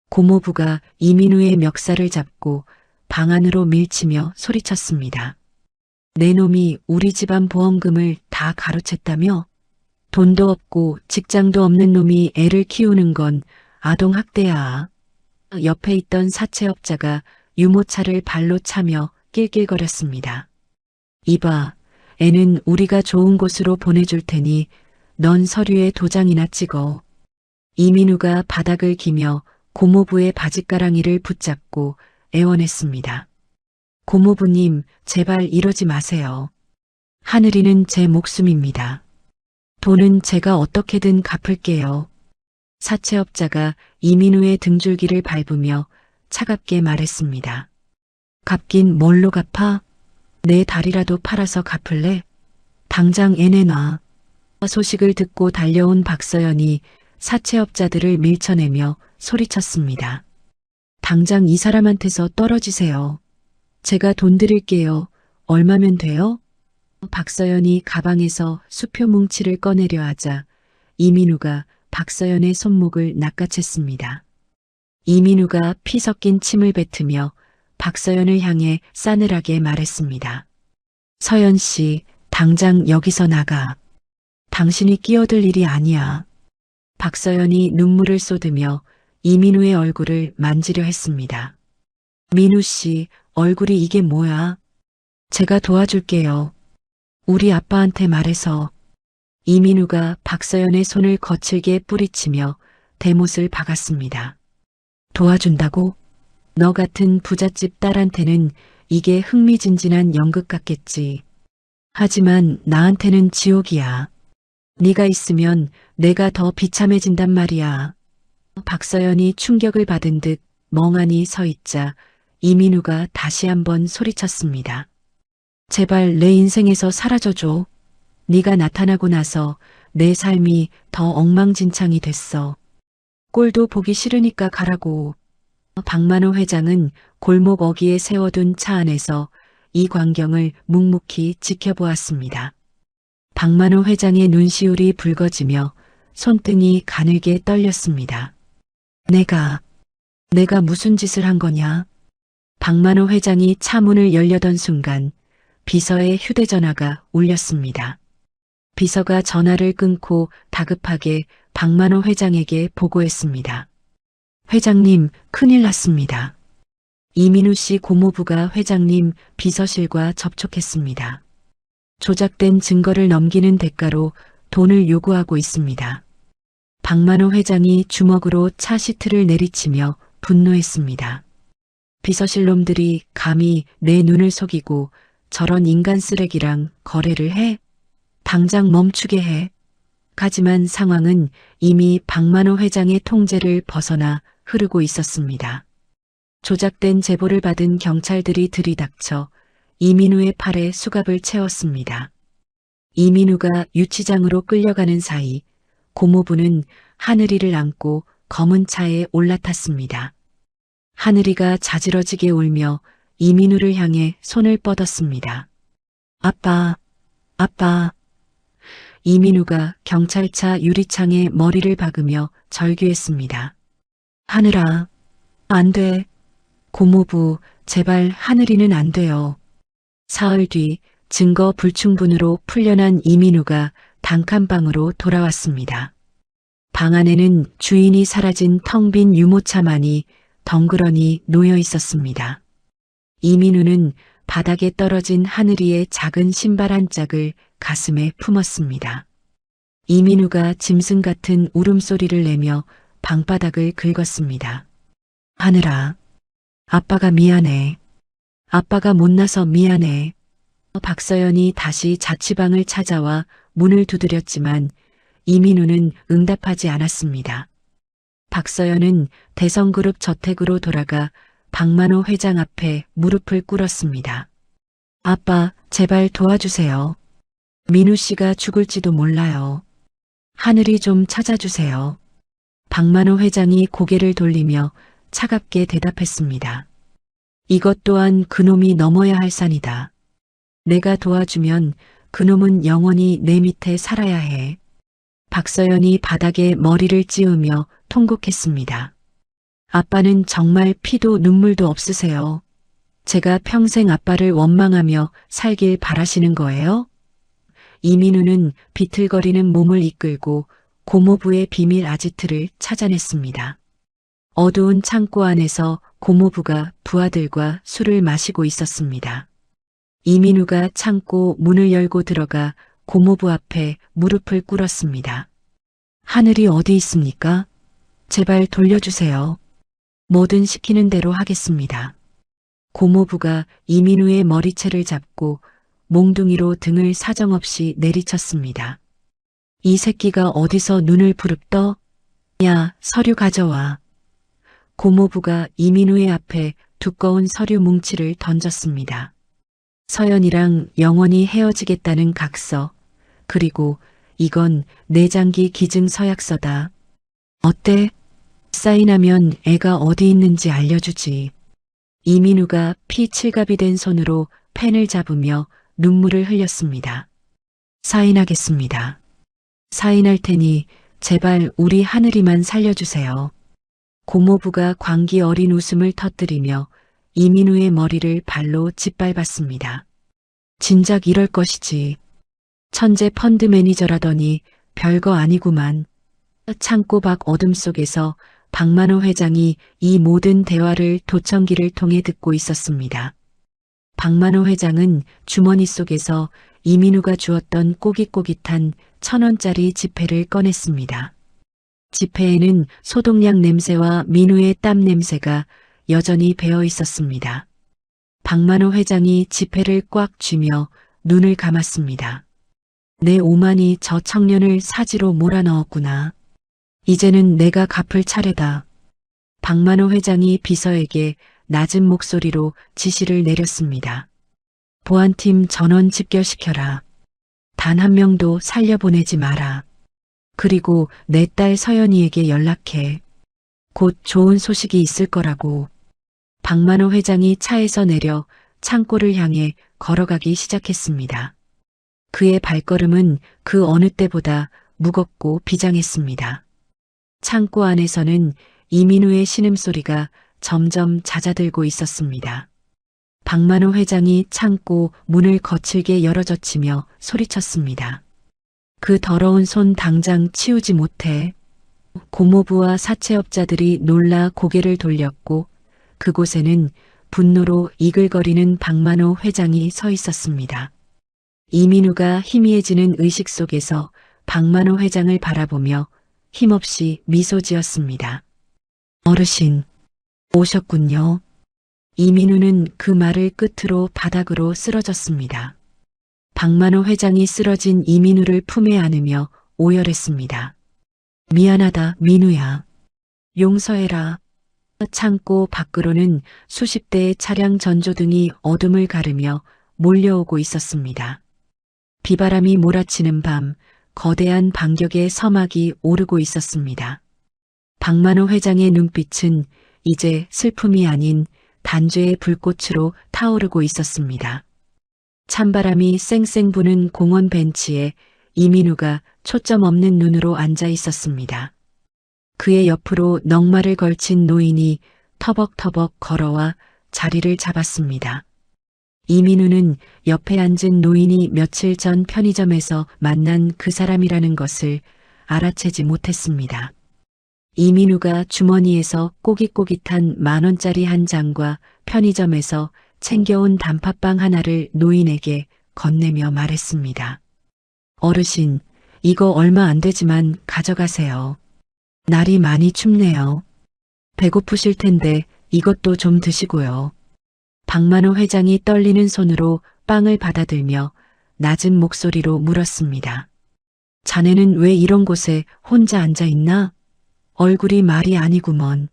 고모부가 이민우의 멱살을 잡고 방 안으로 밀치며 소리쳤습니다. 내 놈이 우리 집안 보험금을 다 가로챘다며? 돈도 없고 직장도 없는 놈이 애를 키우는 건 아동학대야. 옆에 있던 사채업자가 유모차를 발로 차며 낄낄거렸습니다. 이봐, 애는 우리가 좋은 곳으로 보내줄 테니 넌 서류에 도장이나 찍어. 이민우가 바닥을 기며 고모부의 바짓가랑이를 붙잡고 애원했습니다. 고모부님, 제발 이러지 마세요. 하늘이는 제 목숨입니다. 돈은 제가 어떻게든 갚을게요. 사채업자가 이민우의 등줄기를 밟으며 차갑게 말했습니다. 갚긴 뭘로 갚아? 내 다리라도 팔아서 갚을래? 당장 애 내놔. 소식을 듣고 달려온 박서연이 사채업자들을 밀쳐내며 소리쳤습니다. 당장 이 사람한테서 떨어지세요. 제가 돈 드릴게요. 얼마면 돼요? 박서연이 가방에서 수표 뭉치를 꺼내려 하자 이민우가 박서연의 손목을 낚아챘습니다. 이민우가 피 섞인 침을 뱉으며 박서연을 향해 싸늘하게 말했습니다. 서연 씨, 당장 여기서 나가. 당신이 끼어들 일이 아니야. 박서연이 눈물을 쏟으며 이민우의 얼굴을 만지려 했습니다. 민우 씨, 얼굴이 이게 뭐야? 제가 도와줄게요. 우리 아빠한테 말해서. 이민우가 박서연의 손을 거칠게 뿌리치며 대못을 박았습니다. 도와준다고? 너 같은 부잣집 딸한테는 이게 흥미진진한 연극 같겠지. 하지만 나한테는 지옥이야. 네가 있으면 내가 더 비참해진단 말이야. 박서연이 충격을 받은 듯 멍하니 서 있자 이민우가 다시 한번 소리쳤습니다. 제발 내 인생에서 사라져줘. 네가 나타나고 나서 내 삶이 더 엉망진창이 됐어. 꼴도 보기 싫으니까 가라고. 박만호 회장은 골목 어귀에 세워둔 차 안에서 이 광경을 묵묵히 지켜보았습니다. 박만호 회장의 눈시울이 붉어지며 손등이 가늘게 떨렸습니다. 내가 무슨 짓을 한 거냐? 박만호 회장이 차 문을 열려던 순간 비서의 휴대전화가 울렸습니다. 비서가 전화를 끊고 다급하게 박만호 회장에게 보고했습니다. 회장님, 큰일 났습니다. 이민우 씨 고모부가 회장님 비서실과 접촉했습니다. 조작된 증거를 넘기는 대가로 돈을 요구하고 있습니다. 박만호 회장이 주먹으로 차 시트를 내리치며 분노했습니다. 비서실 놈들이 감히 내 눈을 속이고 저런 인간 쓰레기랑 거래를 해? 당장 멈추게 해. 하지만 상황은 이미 박만호 회장의 통제를 벗어나 흐르고 있었습니다. 조작된 제보를 받은 경찰들이 들이닥쳐 이민우의 팔에 수갑을 채웠습니다. 이민우가 유치장으로 끌려가는 사이 고모부는 하늘이를 안고 검은 차에 올라탔습니다. 하늘이가 자지러지게 울며 이민우를 향해 손을 뻗었습니다. 아빠, 아빠. 이민우가 경찰차 유리창에 머리를 박으며 절규했습니다. 하늘아, 안 돼. 고모부, 제발 하늘이는 안 돼요. 사흘 뒤 증거 불충분으로 풀려난 이민우가 단칸방으로 돌아왔습니다. 방 안에는 주인이 사라진 텅 빈 유모차만이 덩그러니 놓여 있었습니다. 이민우는 바닥에 떨어진 하늘이의 작은 신발 한 짝을 가슴에 품었습니다. 이민우가 짐승 같은 울음소리를 내며 방바닥을 긁었습니다. 하늘아, 아빠가 미안해. 아빠가 못나서 미안해. 박서연이 다시 자취방을 찾아와 문을 두드렸지만 이민우는 응답하지 않았습니다. 박서연은 대성그룹 저택으로 돌아가 박만호 회장 앞에 무릎을 꿇었습니다. 아빠, 제발 도와주세요. 민우 씨가 죽을지도 몰라요. 하늘이 좀 찾아주세요. 박만호 회장이 고개를 돌리며 차갑게 대답했습니다. 이것 또한 그놈이 넘어야 할 산이다. 내가 도와주면 그놈은 영원히 내 밑에 살아야 해. 박서연이 바닥에 머리를 찌우며 통곡했습니다. 아빠는 정말 피도 눈물도 없으세요. 제가 평생 아빠를 원망하며 살길 바라시는 거예요? 이민우는 비틀거리는 몸을 이끌고 고모부의 비밀 아지트를 찾아냈습니다. 어두운 창고 안에서 고모부가 부하들과 술을 마시고 있었습니다. 이민우가 창고 문을 열고 들어가 고모부 앞에 무릎을 꿇었습니다. 하늘이 어디 있습니까? 제발 돌려주세요. 뭐든 시키는 대로 하겠습니다. 고모부가 이민우의 머리채를 잡고 몽둥이로 등을 사정없이 내리쳤습니다. 이 새끼가 어디서 눈을 부릅떠? 야, 서류 가져와. 고모부가 이민우의 앞에 두꺼운 서류 뭉치를 던졌습니다. 서연이랑 영원히 헤어지겠다는 각서, 그리고 이건 내장기 기증 서약서다. 어때? 사인하면 애가 어디 있는지 알려주지. 이민우가 피칠갑이 된 손으로 펜을 잡으며 눈물을 흘렸습니다. 사인하겠습니다. 사인할 테니 제발 우리 하늘이만 살려주세요. 고모부가 광기 어린 웃음을 터뜨리며 이민우의 머리를 발로 짓밟았습니다. 진작 이럴 것이지. 천재 펀드 매니저라더니 별거 아니구만. 창고 밖 어둠 속에서 박만호 회장이 이 모든 대화를 도청기를 통해 듣고 있었습니다. 박만호 회장은 주머니 속에서 이민우가 주었던 꼬깃꼬깃한 1,000원짜리 지폐를 꺼냈습니다. 지폐에는 소독약 냄새와 민우의 땀 냄새가 여전히 배어 있었습니다. 박만호 회장이 지폐를 꽉 쥐며 눈을 감았습니다. 내 오만이 저 청년을 사지로 몰아넣었구나. 이제는 내가 갚을 차례다. 박만호 회장이 비서에게 낮은 목소리로 지시를 내렸습니다. 보안팀 전원 집결시켜라. 단 한 명도 살려보내지 마라. 그리고 내 딸 서연이에게 연락해. 곧 좋은 소식이 있을 거라고. 박만호 회장이 차에서 내려 창고를 향해 걸어가기 시작했습니다. 그의 발걸음은 그 어느 때보다 무겁고 비장했습니다. 창고 안에서는 이민우의 신음소리가 점점 잦아들고 있었습니다. 박만호 회장이 창고 문을 거칠게 열어젖히며 소리쳤습니다. 그 더러운 손 당장 치우지 못해. 고모부와 사채업자들이 놀라 고개를 돌렸고 그곳에는 분노로 이글거리는 박만호 회장이 서 있었습니다. 이민우가 희미해지는 의식 속에서 박만호 회장을 바라보며 힘없이 미소 지었습니다. 어르신, 오셨군요. 이민우는 그 말을 끝으로 바닥으로 쓰러졌습니다. 박만호 회장이 쓰러진 이민우를 품에 안으며 오열했습니다. 미안하다, 민우야. 용서해라. 창고 밖으로는 수십 대의 차량 전조등이 어둠을 가르며 몰려오고 있었습니다. 비바람이 몰아치는 밤, 거대한 반격의 서막이 오르고 있었습니다. 박만호 회장의 눈빛은 이제 슬픔이 아닌 단죄의 불꽃으로 타오르고 있었습니다. 찬바람이 쌩쌩 부는 공원 벤치에 이민우가 초점 없는 눈으로 앉아 있었습니다. 그의 옆으로 넉마를 걸친 노인이 터벅터벅 걸어와 자리를 잡았습니다. 이민우는 옆에 앉은 노인이 며칠 전 편의점에서 만난 그 사람이라는 것을 알아채지 못했습니다. 이민우가 주머니에서 꼬깃꼬깃한 10,000원짜리 한 장과 편의점에서 챙겨온 단팥빵 하나를 노인에게 건네며 말했습니다. 어르신, 이거 얼마 안 되지만 가져가세요. 날이 많이 춥네요. 배고프실 텐데 이것도 좀 드시고요. 박만호 회장이 떨리는 손으로 빵을 받아들며 낮은 목소리로 물었습니다. 자네는 왜 이런 곳에 혼자 앉아 있나? 얼굴이 말이 아니구먼.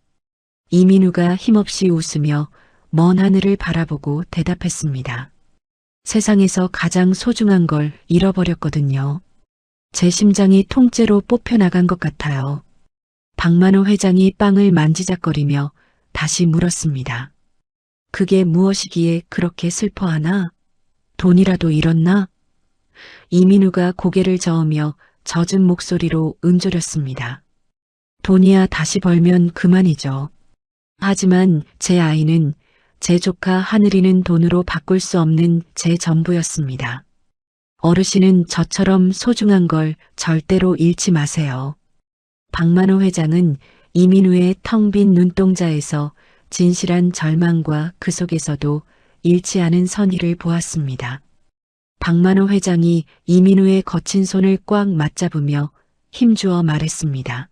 이민우가 힘없이 웃으며 먼 하늘을 바라보고 대답했습니다. 세상에서 가장 소중한 걸 잃어버렸거든요. 제 심장이 통째로 뽑혀나간 것 같아요. 박만호 회장이 빵을 만지작거리며 다시 물었습니다. 그게 무엇이기에 그렇게 슬퍼하나? 돈이라도 잃었나? 이민우가 고개를 저으며 젖은 목소리로 은조렸습니다. 돈이야 다시 벌면 그만이죠. 하지만 제 아이는 제 조카 하늘이는 돈으로 바꿀 수 없는 제 전부였습니다. 어르신은 저처럼 소중한 걸 절대로 잃지 마세요. 박만호 회장은 이민우의 텅 빈 눈동자에서 진실한 절망과 그 속에서도 잃지 않은 선의를 보았습니다. 박만호 회장이 이민우의 거친 손을 꽉 맞잡으며 힘주어 말했습니다.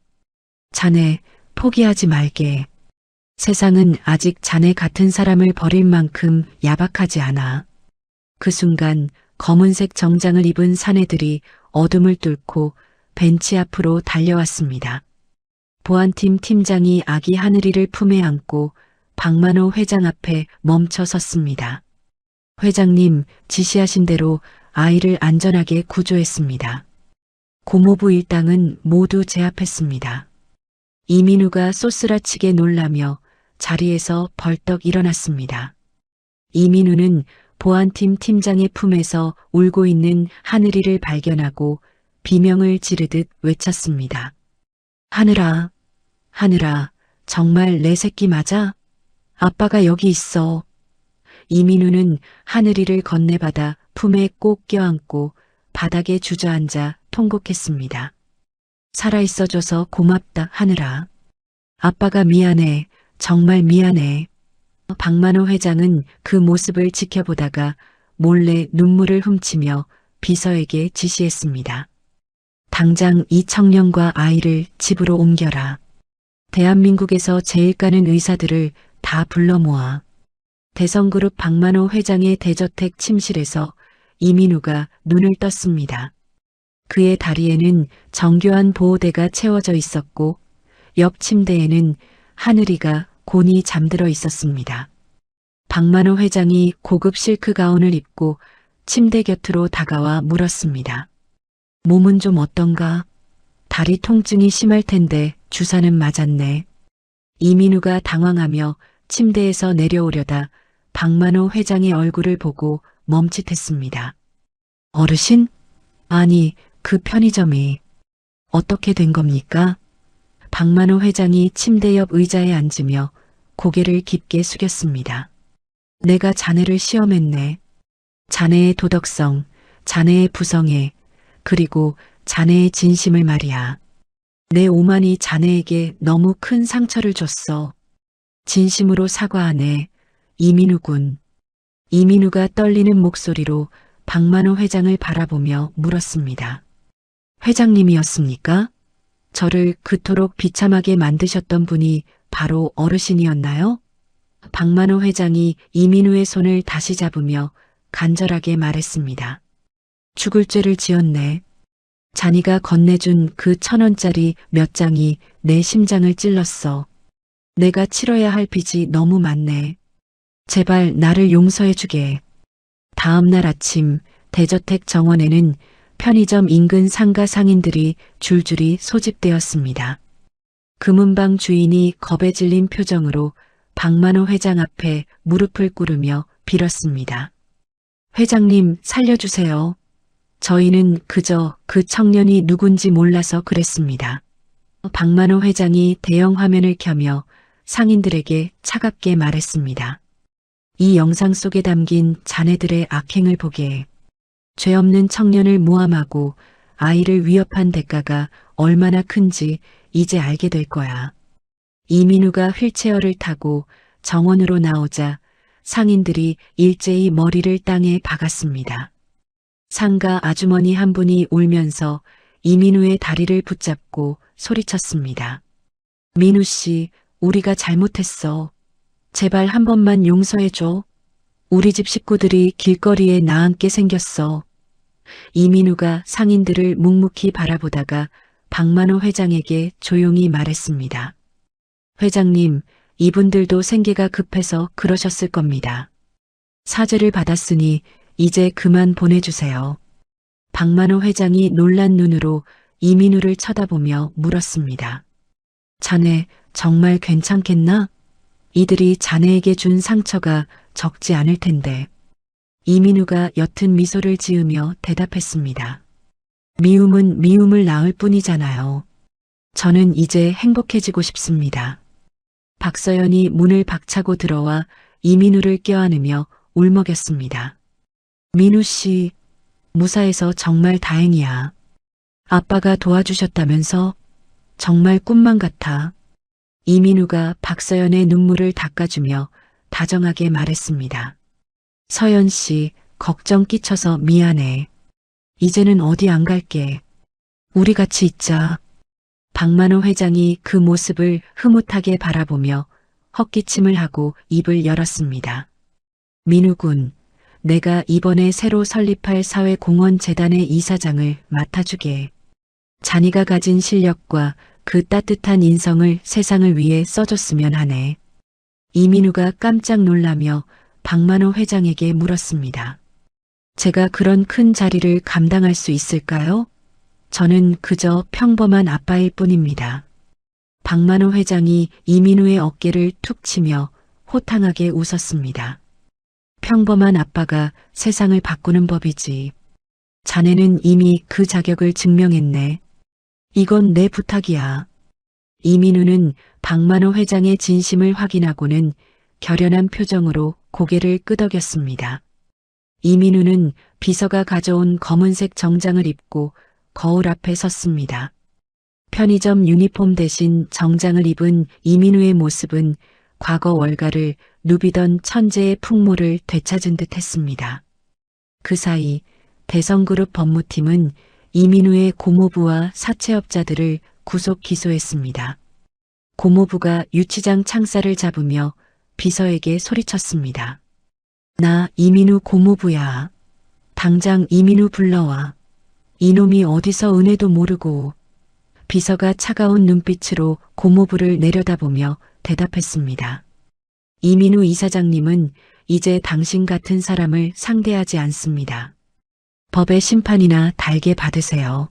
자네, 포기하지 말게. 세상은 아직 자네 같은 사람을 버릴 만큼 야박하지 않아. 그 순간 검은색 정장을 입은 사내들이 어둠을 뚫고 벤치 앞으로 달려왔습니다. 보안팀 팀장이 아기 하늘이를 품에 안고 박만호 회장 앞에 멈춰 섰습니다. 회장님, 지시하신 대로 아이를 안전하게 구조했습니다. 고모부 일당은 모두 제압했습니다. 이민우가 쏘스라치게 놀라며 자리에서 벌떡 일어났습니다. 이민우는 보안팀 팀장의 품에서 울고 있는 하늘이를 발견하고 비명을 지르듯 외쳤습니다. 하늘아, 하늘아, 정말 내 새끼 맞아? 아빠가 여기 있어. 이민우는 하늘이를 건네받아 품에 꼭 껴안고 바닥에 주저앉아 통곡했습니다. 살아있어줘서 고맙다, 하늘아. 아빠가 미안해. 정말 미안해. 박만호 회장은 그 모습을 지켜보다가 몰래 눈물을 훔치며 비서에게 지시했습니다. 당장 이 청년과 아이를 집으로 옮겨라. 대한민국에서 제일 까는 의사들을 다 불러 모아. 대성그룹 박만호 회장의 대저택 침실에서 이민우가 눈을 떴습니다. 그의 다리에는 정교한 보호대가 채워져 있었고 옆 침대에는 하늘이가 곤히 잠들어 있었습니다. 박만호 회장이 고급 실크 가운을 입고 침대 곁으로 다가와 물었습니다. 몸은 좀 어떤가? 다리 통증이 심할 텐데 주사는 맞았네. 이민우가 당황하며 침대에서 내려오려다 박만호 회장의 얼굴을 보고 멈칫했습니다. 어르신? 아니, 그 편의점이 어떻게 된 겁니까? 박만호 회장이 침대 옆 의자에 앉으며 고개를 깊게 숙였습니다. 내가 자네를 시험했네. 자네의 도덕성, 자네의 부성애, 그리고 자네의 진심을 말이야. 내 오만이 자네에게 너무 큰 상처를 줬어. 진심으로 사과하네. 이민우 군. 이민우가 떨리는 목소리로 박만호 회장을 바라보며 물었습니다. 회장님이었습니까? 저를 그토록 비참하게 만드셨던 분이 바로 어르신이었나요? 박만호 회장이 이민우의 손을 다시 잡으며 간절하게 말했습니다. 죽을 죄를 지었네. 자니가 건네준 그 1,000원짜리 몇 장이 내 심장을 찔렀어. 내가 치러야 할 빚이 너무 많네. 제발 나를 용서해주게. 다음 날 아침 대저택 정원에는 편의점 인근 상가 상인들이 줄줄이 소집되었습니다. 금은방 주인이 겁에 질린 표정으로 박만호 회장 앞에 무릎을 꿇으며 빌었습니다. 회장님, 살려주세요. 저희는 그저 그 청년이 누군지 몰라서 그랬습니다. 박만호 회장이 대형 화면을 켜며 상인들에게 차갑게 말했습니다. 이 영상 속에 담긴 자네들의 악행을 보게 죄 없는 청년을 모함하고 아이를 위협한 대가가 얼마나 큰지 이제 알게 될 거야. 이민우가 휠체어를 타고 정원으로 나오자 상인들이 일제히 머리를 땅에 박았습니다. 상가 아주머니 한 분이 울면서 이민우의 다리를 붙잡고 소리쳤습니다. 민우 씨, 우리가 잘못했어. 제발 한 번만 용서해줘. 우리 집 식구들이 길거리에 나앉게 생겼어. 이민우가 상인들을 묵묵히 바라보다가 박만호 회장에게 조용히 말했습니다. 회장님, 이분들도 생계가 급해서 그러셨을 겁니다. 사죄를 받았으니 이제 그만 보내주세요. 박만호 회장이 놀란 눈으로 이민우를 쳐다보며 물었습니다. 자네 정말 괜찮겠나? 이들이 자네에게 준 상처가 적지 않을 텐데. 이민우가 옅은 미소를 지으며 대답했습니다. 미움은 미움을 낳을 뿐이잖아요. 저는 이제 행복해지고 싶습니다. 박서연이 문을 박차고 들어와 이민우를 껴안으며 울먹였습니다. 민우 씨, 무사해서 정말 다행이야. 아빠가 도와주셨다면서? 정말 꿈만 같아. 이민우가 박서연의 눈물을 닦아주며 다정하게 말했습니다. 서연 씨, 걱정 끼쳐서 미안해. 이제는 어디 안 갈게. 우리 같이 있자. 박만호 회장이 그 모습을 흐뭇하게 바라보며 헛기침을 하고 입을 열었습니다. 민우군, 내가 이번에 새로 설립할 사회공헌재단의 이사장을 맡아주게. 자네가 가진 실력과 그 따뜻한 인성을 세상을 위해 써줬으면 하네. 이민우가 깜짝 놀라며 박만호 회장에게 물었습니다. 제가 그런 큰 자리를 감당할 수 있을까요? 저는 그저 평범한 아빠일 뿐입니다. 박만호 회장이 이민우의 어깨를 툭 치며 호탕하게 웃었습니다. 평범한 아빠가 세상을 바꾸는 법이지. 자네는 이미 그 자격을 증명했네. 이건 내 부탁이야. 이민우는 박만호 회장의 진심을 확인하고는 결연한 표정으로 고개를 끄덕였습니다. 이민우는 비서가 가져온 검은색 정장을 입고 거울 앞에 섰습니다. 편의점 유니폼 대신 정장을 입은 이민우의 모습은 과거 월가를 누비던 천재의 풍모를 되찾은 듯 했습니다. 그 사이 대성그룹 법무팀은 이민우의 고모부와 사채업자들을 구속 기소했습니다. 고모부가 유치장 창살을 잡으며 비서에게 소리쳤습니다. 나 이민우 고모부야. 당장 이민우 불러와. 이놈이 어디서 은혜도 모르고. 비서가 차가운 눈빛으로 고모부를 내려다보며 대답했습니다. 이민우 이사장님은 이제 당신 같은 사람을 상대하지 않습니다. 법의 심판이나 달게 받으세요.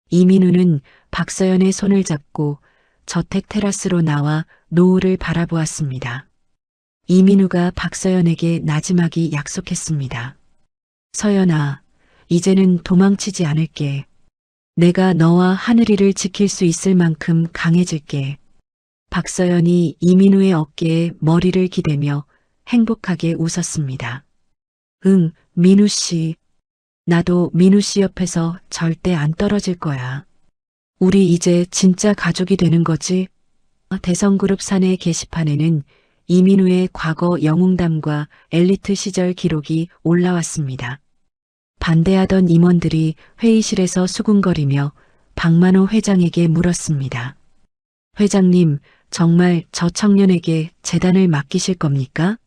이민우는 박서연의 손을 잡고 저택 테라스로 나와 노을을 바라보았습니다. 이민우가 박서연에게 나지막이 약속했습니다. 서연아, 이제는 도망치지 않을게. 내가 너와 하늘이를 지킬 수 있을 만큼 강해질게. 박서연이 이민우의 어깨에 머리를 기대며 행복하게 웃었습니다. 응, 민우 씨. 나도 민우 씨 옆에서 절대 안 떨어질 거야. 우리 이제 진짜 가족이 되는 거지? 대성그룹 사내 게시판에는 이민우의 과거 영웅담과 엘리트 시절 기록이 올라왔습니다. 반대하던 임원들이 회의실에서 수군거리며 박만호 회장에게 물었습니다. 회장님, 정말 저 청년에게 재단을 맡기실 겁니까?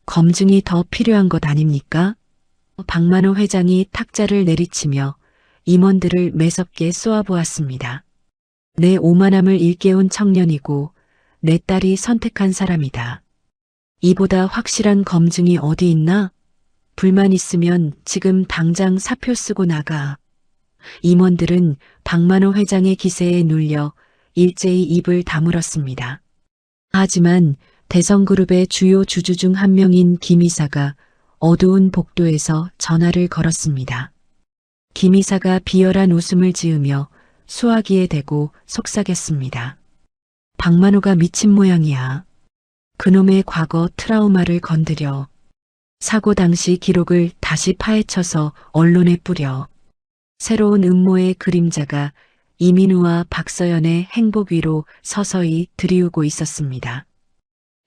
검증이 더 필요한 것 아닙니까? 박만호 회장이 탁자를 내리치며 임원들을 매섭게 쏘아보았습니다. 내 오만함을 일깨운 청년이고 내 딸이 선택한 사람이다. 이보다 확실한 검증이 어디 있나? 불만 있으면 지금 당장 사표 쓰고 나가. 임원들은 박만호 회장의 기세에 눌려 일제히 입을 다물었습니다. 하지만 대성그룹의 주요 주주 중 한 명인 김 이사가 어두운 복도에서 전화를 걸었습니다. 김 이사가 비열한 웃음을 지으며 수화기에 대고 속삭였습니다. 박만호가 미친 모양이야. 그놈의 과거 트라우마를 건드려. 사고 당시 기록을 다시 파헤쳐서 언론에 뿌려. 새로운 음모의 그림자가 이민우와 박서연의 행복 위로 서서히 들이우고 있었습니다.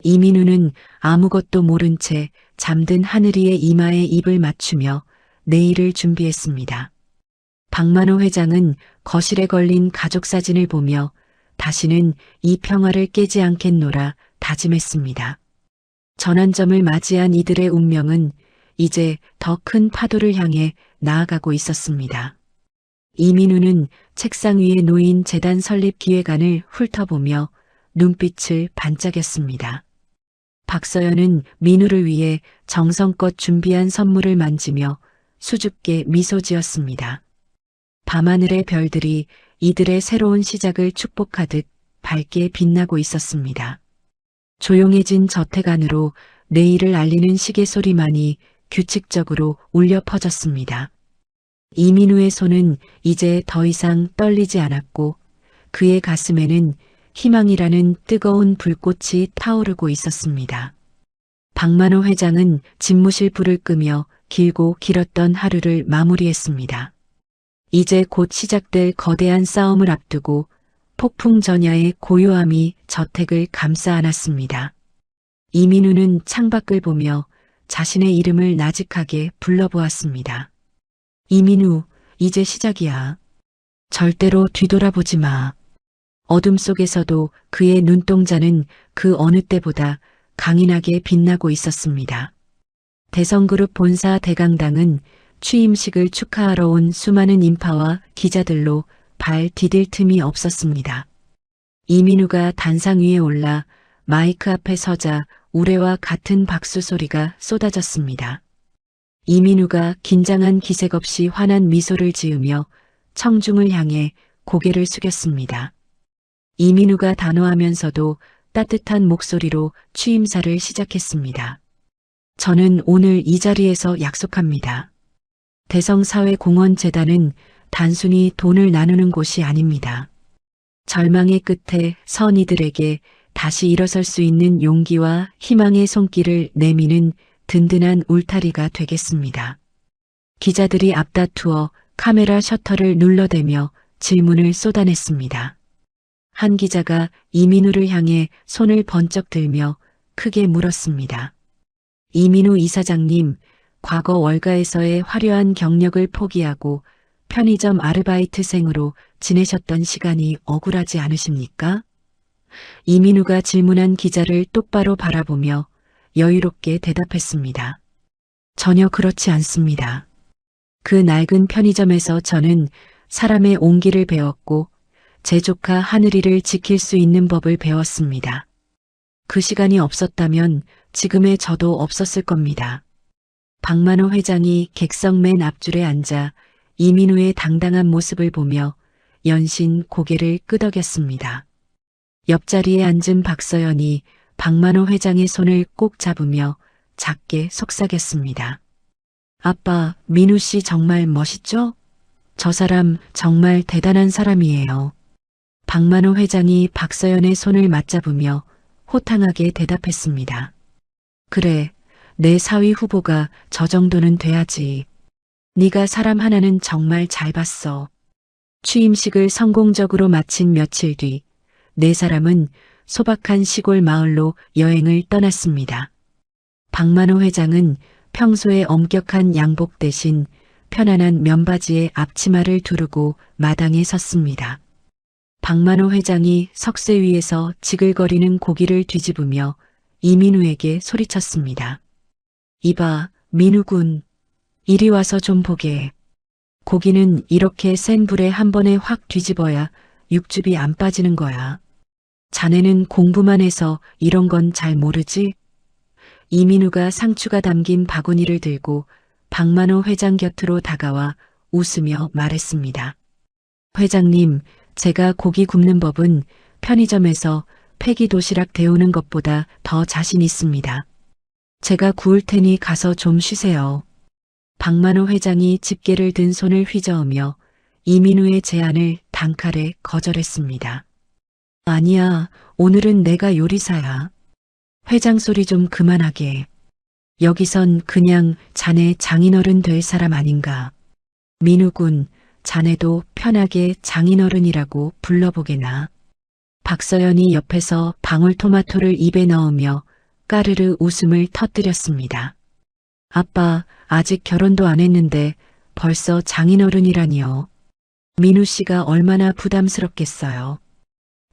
이민우는 아무것도 모른 채 잠든 하늘이의 이마에 입을 맞추며 내일을 준비했습니다. 박만호 회장은 거실에 걸린 가족 사진을 보며 다시는 이 평화를 깨지 않겠노라 다짐했습니다. 전환점을 맞이한 이들의 운명은 이제 더 큰 파도를 향해 나아가고 있었습니다. 이민우는 책상 위에 놓인 재단 설립 기획안을 훑어보며 눈빛을 반짝였습니다. 박서연은 민우를 위해 정성껏 준비한 선물을 만지며 수줍게 미소 지었습니다. 밤하늘의 별들이 이들의 새로운 시작을 축복하듯 밝게 빛나고 있었습니다. 조용해진 저택 안으로 내일을 알리는 시계 소리만이 규칙적으로 울려 퍼졌습니다. 이민우의 손은 이제 더 이상 떨리지 않았고 그의 가슴에는 희망이라는 뜨거운 불꽃이 타오르고 있었습니다. 박만호 회장은 집무실 불을 끄며 길고 길었던 하루를 마무리했습니다. 이제 곧 시작될 거대한 싸움을 앞두고 폭풍 전야의 고요함이 저택을 감싸 안았습니다. 이민우는 창밖을 보며 자신의 이름을 나직하게 불러보았습니다. 이민우, 이제 시작이야. 절대로 뒤돌아보지 마. 어둠 속에서도 그의 눈동자는 그 어느 때보다 강인하게 빛나고 있었습니다. 대성그룹 본사 대강당은 취임식을 축하하러 온 수많은 인파와 기자들로 발 디딜 틈이 없었습니다. 이민우가 단상 위에 올라 마이크 앞에 서자 우레와 같은 박수 소리가 쏟아졌습니다. 이민우가 긴장한 기색 없이 환한 미소를 지으며 청중을 향해 고개를 숙였습니다. 이민우가 단호하면서도 따뜻한 목소리로 취임사를 시작했습니다. 저는 오늘 이 자리에서 약속합니다. 대성사회공헌재단은 단순히 돈을 나누는 곳이 아닙니다. 절망의 끝에 선 이들에게 다시 일어설 수 있는 용기와 희망의 손길을 내미는 든든한 울타리가 되겠습니다. 기자들이 앞다투어 카메라 셔터를 눌러대며 질문을 쏟아냈습니다. 한 기자가 이민우를 향해 손을 번쩍 들며 크게 물었습니다. 이민우 이사장님, 과거 월가에서의 화려한 경력을 포기하고 편의점 아르바이트생으로 지내셨던 시간이 억울하지 않으십니까? 이민우가 질문한 기자를 똑바로 바라보며 여유롭게 대답했습니다. 전혀 그렇지 않습니다. 그 낡은 편의점에서 저는 사람의 온기를 배웠고 제 조카 하늘이를 지킬 수 있는 법을 배웠습니다. 그 시간이 없었다면 지금의 저도 없었을 겁니다. 박만호 회장이 객석 맨 앞줄에 앉아 이민우의 당당한 모습을 보며 연신 고개를 끄덕였습니다. 옆자리에 앉은 박서연이 박만호 회장의 손을 꼭 잡으며 작게 속삭였습니다. 아빠, 민우 씨 정말 멋있죠? 저 사람 정말 대단한 사람이에요. 박만호 회장이 박서연의 손을 맞잡으며 호탕하게 대답했습니다. 그래, 내 사위 후보가 저 정도는 돼야지. 네가 사람 하나는 정말 잘 봤어. 취임식을 성공적으로 마친 며칠 뒤, 네 사람은 소박한 시골 마을로 여행을 떠났습니다. 박만호 회장은 평소의 엄격한 양복 대신 편안한 면바지에 앞치마를 두르고 마당에 섰습니다. 박만호 회장이 석쇠 위에서 지글거리는 고기를 뒤집으며 이민우에게 소리쳤습니다. 이봐, 민우군. 이리 와서 좀 보게. 고기는 이렇게 센 불에 한 번에 확 뒤집어야 육즙이 안 빠지는 거야. 자네는 공부만 해서 이런 건 잘 모르지? 이민우가 상추가 담긴 바구니를 들고 박만호 회장 곁으로 다가와 웃으며 말했습니다. 회장님, 제가 고기 굽는 법은 편의점에서 폐기 도시락 데우는 것보다 더 자신 있습니다. 제가 구울 테니 가서 좀 쉬세요. 박만호 회장이 집게를 든 손을 휘저으며 이민우의 제안을 단칼에 거절했습니다. 아니야, 오늘은 내가 요리사야. 회장 소리 좀 그만하게. 여기선 그냥 자네 장인어른 될 사람 아닌가. 민우군, 자네도 편하게 장인어른이라고 불러보게나. 박서연이 옆에서 방울토마토를 입에 넣으며 까르르 웃음을 터뜨렸습니다. 아빠, 아직 결혼도 안 했는데 벌써 장인어른이라니요. 민우 씨가 얼마나 부담스럽겠어요.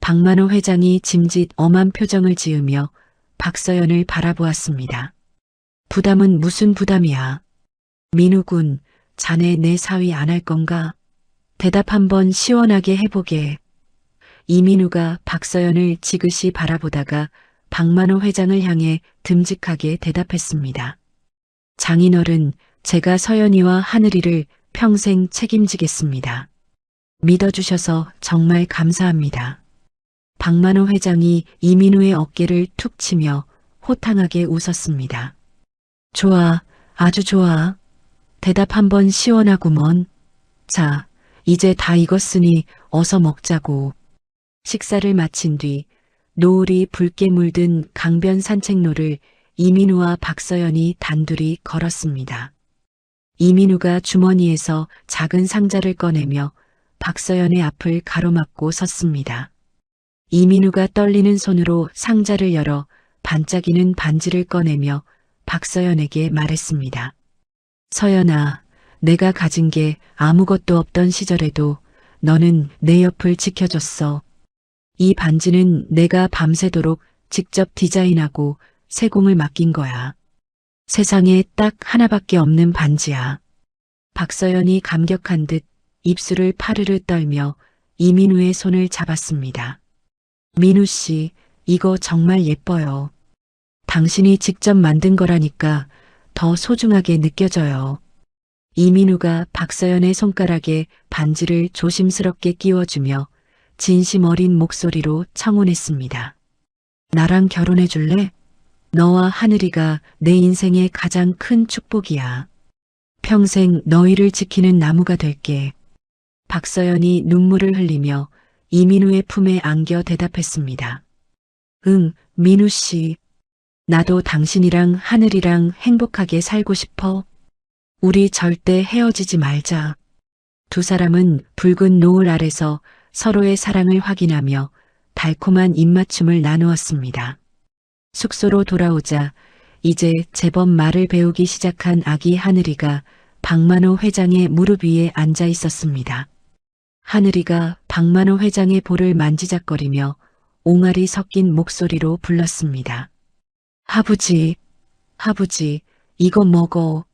박만호 회장이 짐짓 엄한 표정을 지으며 박서연을 바라보았습니다. 부담은 무슨 부담이야? 민우군, 자네 내 사위 안 할 건가? 대답 한번 시원하게 해보게. 이민우가 박서연을 지그시 바라보다가 박만호 회장을 향해 듬직하게 대답했습니다. 장인어른, 제가 서연이와 하늘이를 평생 책임지겠습니다. 믿어주셔서 정말 감사합니다. 박만호 회장이 이민우의 어깨를 툭 치며 호탕하게 웃었습니다. 좋아, 아주 좋아. 대답 한번 시원하구먼. 자, 이제 다 익었으니 어서 먹자고. 식사를 마친 뒤 노을이 붉게 물든 강변 산책로를 이민우와 박서연이 단둘이 걸었습니다. 이민우가 주머니에서 작은 상자를 꺼내며 박서연의 앞을 가로막고 섰습니다. 이민우가 떨리는 손으로 상자를 열어 반짝이는 반지를 꺼내며 박서연에게 말했습니다. 서연아, 내가 가진 게 아무것도 없던 시절에도 너는 내 옆을 지켜줬어. 이 반지는 내가 밤새도록 직접 디자인하고 세공을 맡긴 거야. 세상에 딱 하나밖에 없는 반지야. 박서연이 감격한 듯 입술을 파르르 떨며 이민우의 손을 잡았습니다. 민우 씨, 이거 정말 예뻐요. 당신이 직접 만든 거라니까 더 소중하게 느껴져요. 이민우가 박서연의 손가락에 반지를 조심스럽게 끼워주며 진심 어린 목소리로 청혼했습니다. 나랑 결혼해 줄래? 너와 하늘이가 내 인생의 가장 큰 축복이야. 평생 너희를 지키는 나무가 될게. 박서연이 눈물을 흘리며 이민우의 품에 안겨 대답했습니다. 응, 민우 씨. 나도 당신이랑 하늘이랑 행복하게 살고 싶어. 우리 절대 헤어지지 말자. 두 사람은 붉은 노을 아래서 서로의 사랑을 확인하며 달콤한 입맞춤을 나누었습니다. 숙소로 돌아오자 이제 제법 말을 배우기 시작한 아기 하늘이가 박만호 회장의 무릎 위에 앉아 있었습니다. 하늘이가 박만호 회장의 볼을 만지작거리며 옹알이 섞인 목소리로 불렀습니다. 아버지, 아버지, 이거 먹어.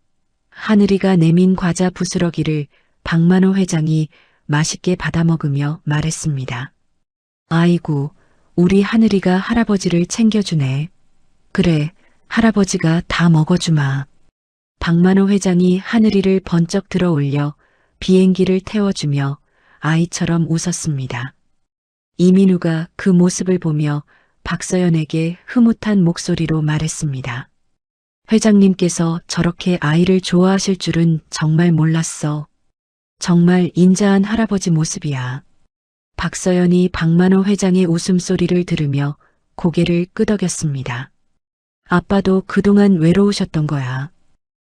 하늘이가 내민 과자 부스러기를 박만호 회장이 맛있게 받아먹으며 말했습니다. 아이고, 우리 하늘이가 할아버지를 챙겨주네. 그래, 할아버지가 다 먹어주마. 박만호 회장이 하늘이를 번쩍 들어 올려 비행기를 태워주며 아이처럼 웃었습니다. 이민우가 그 모습을 보며 박서연에게 흐뭇한 목소리로 말했습니다. 회장님께서 저렇게 아이를 좋아하실 줄은 정말 몰랐어. 정말 인자한 할아버지 모습이야. 박서연이 박만호 회장의 웃음소리를 들으며 고개를 끄덕였습니다. 아빠도 그동안 외로우셨던 거야.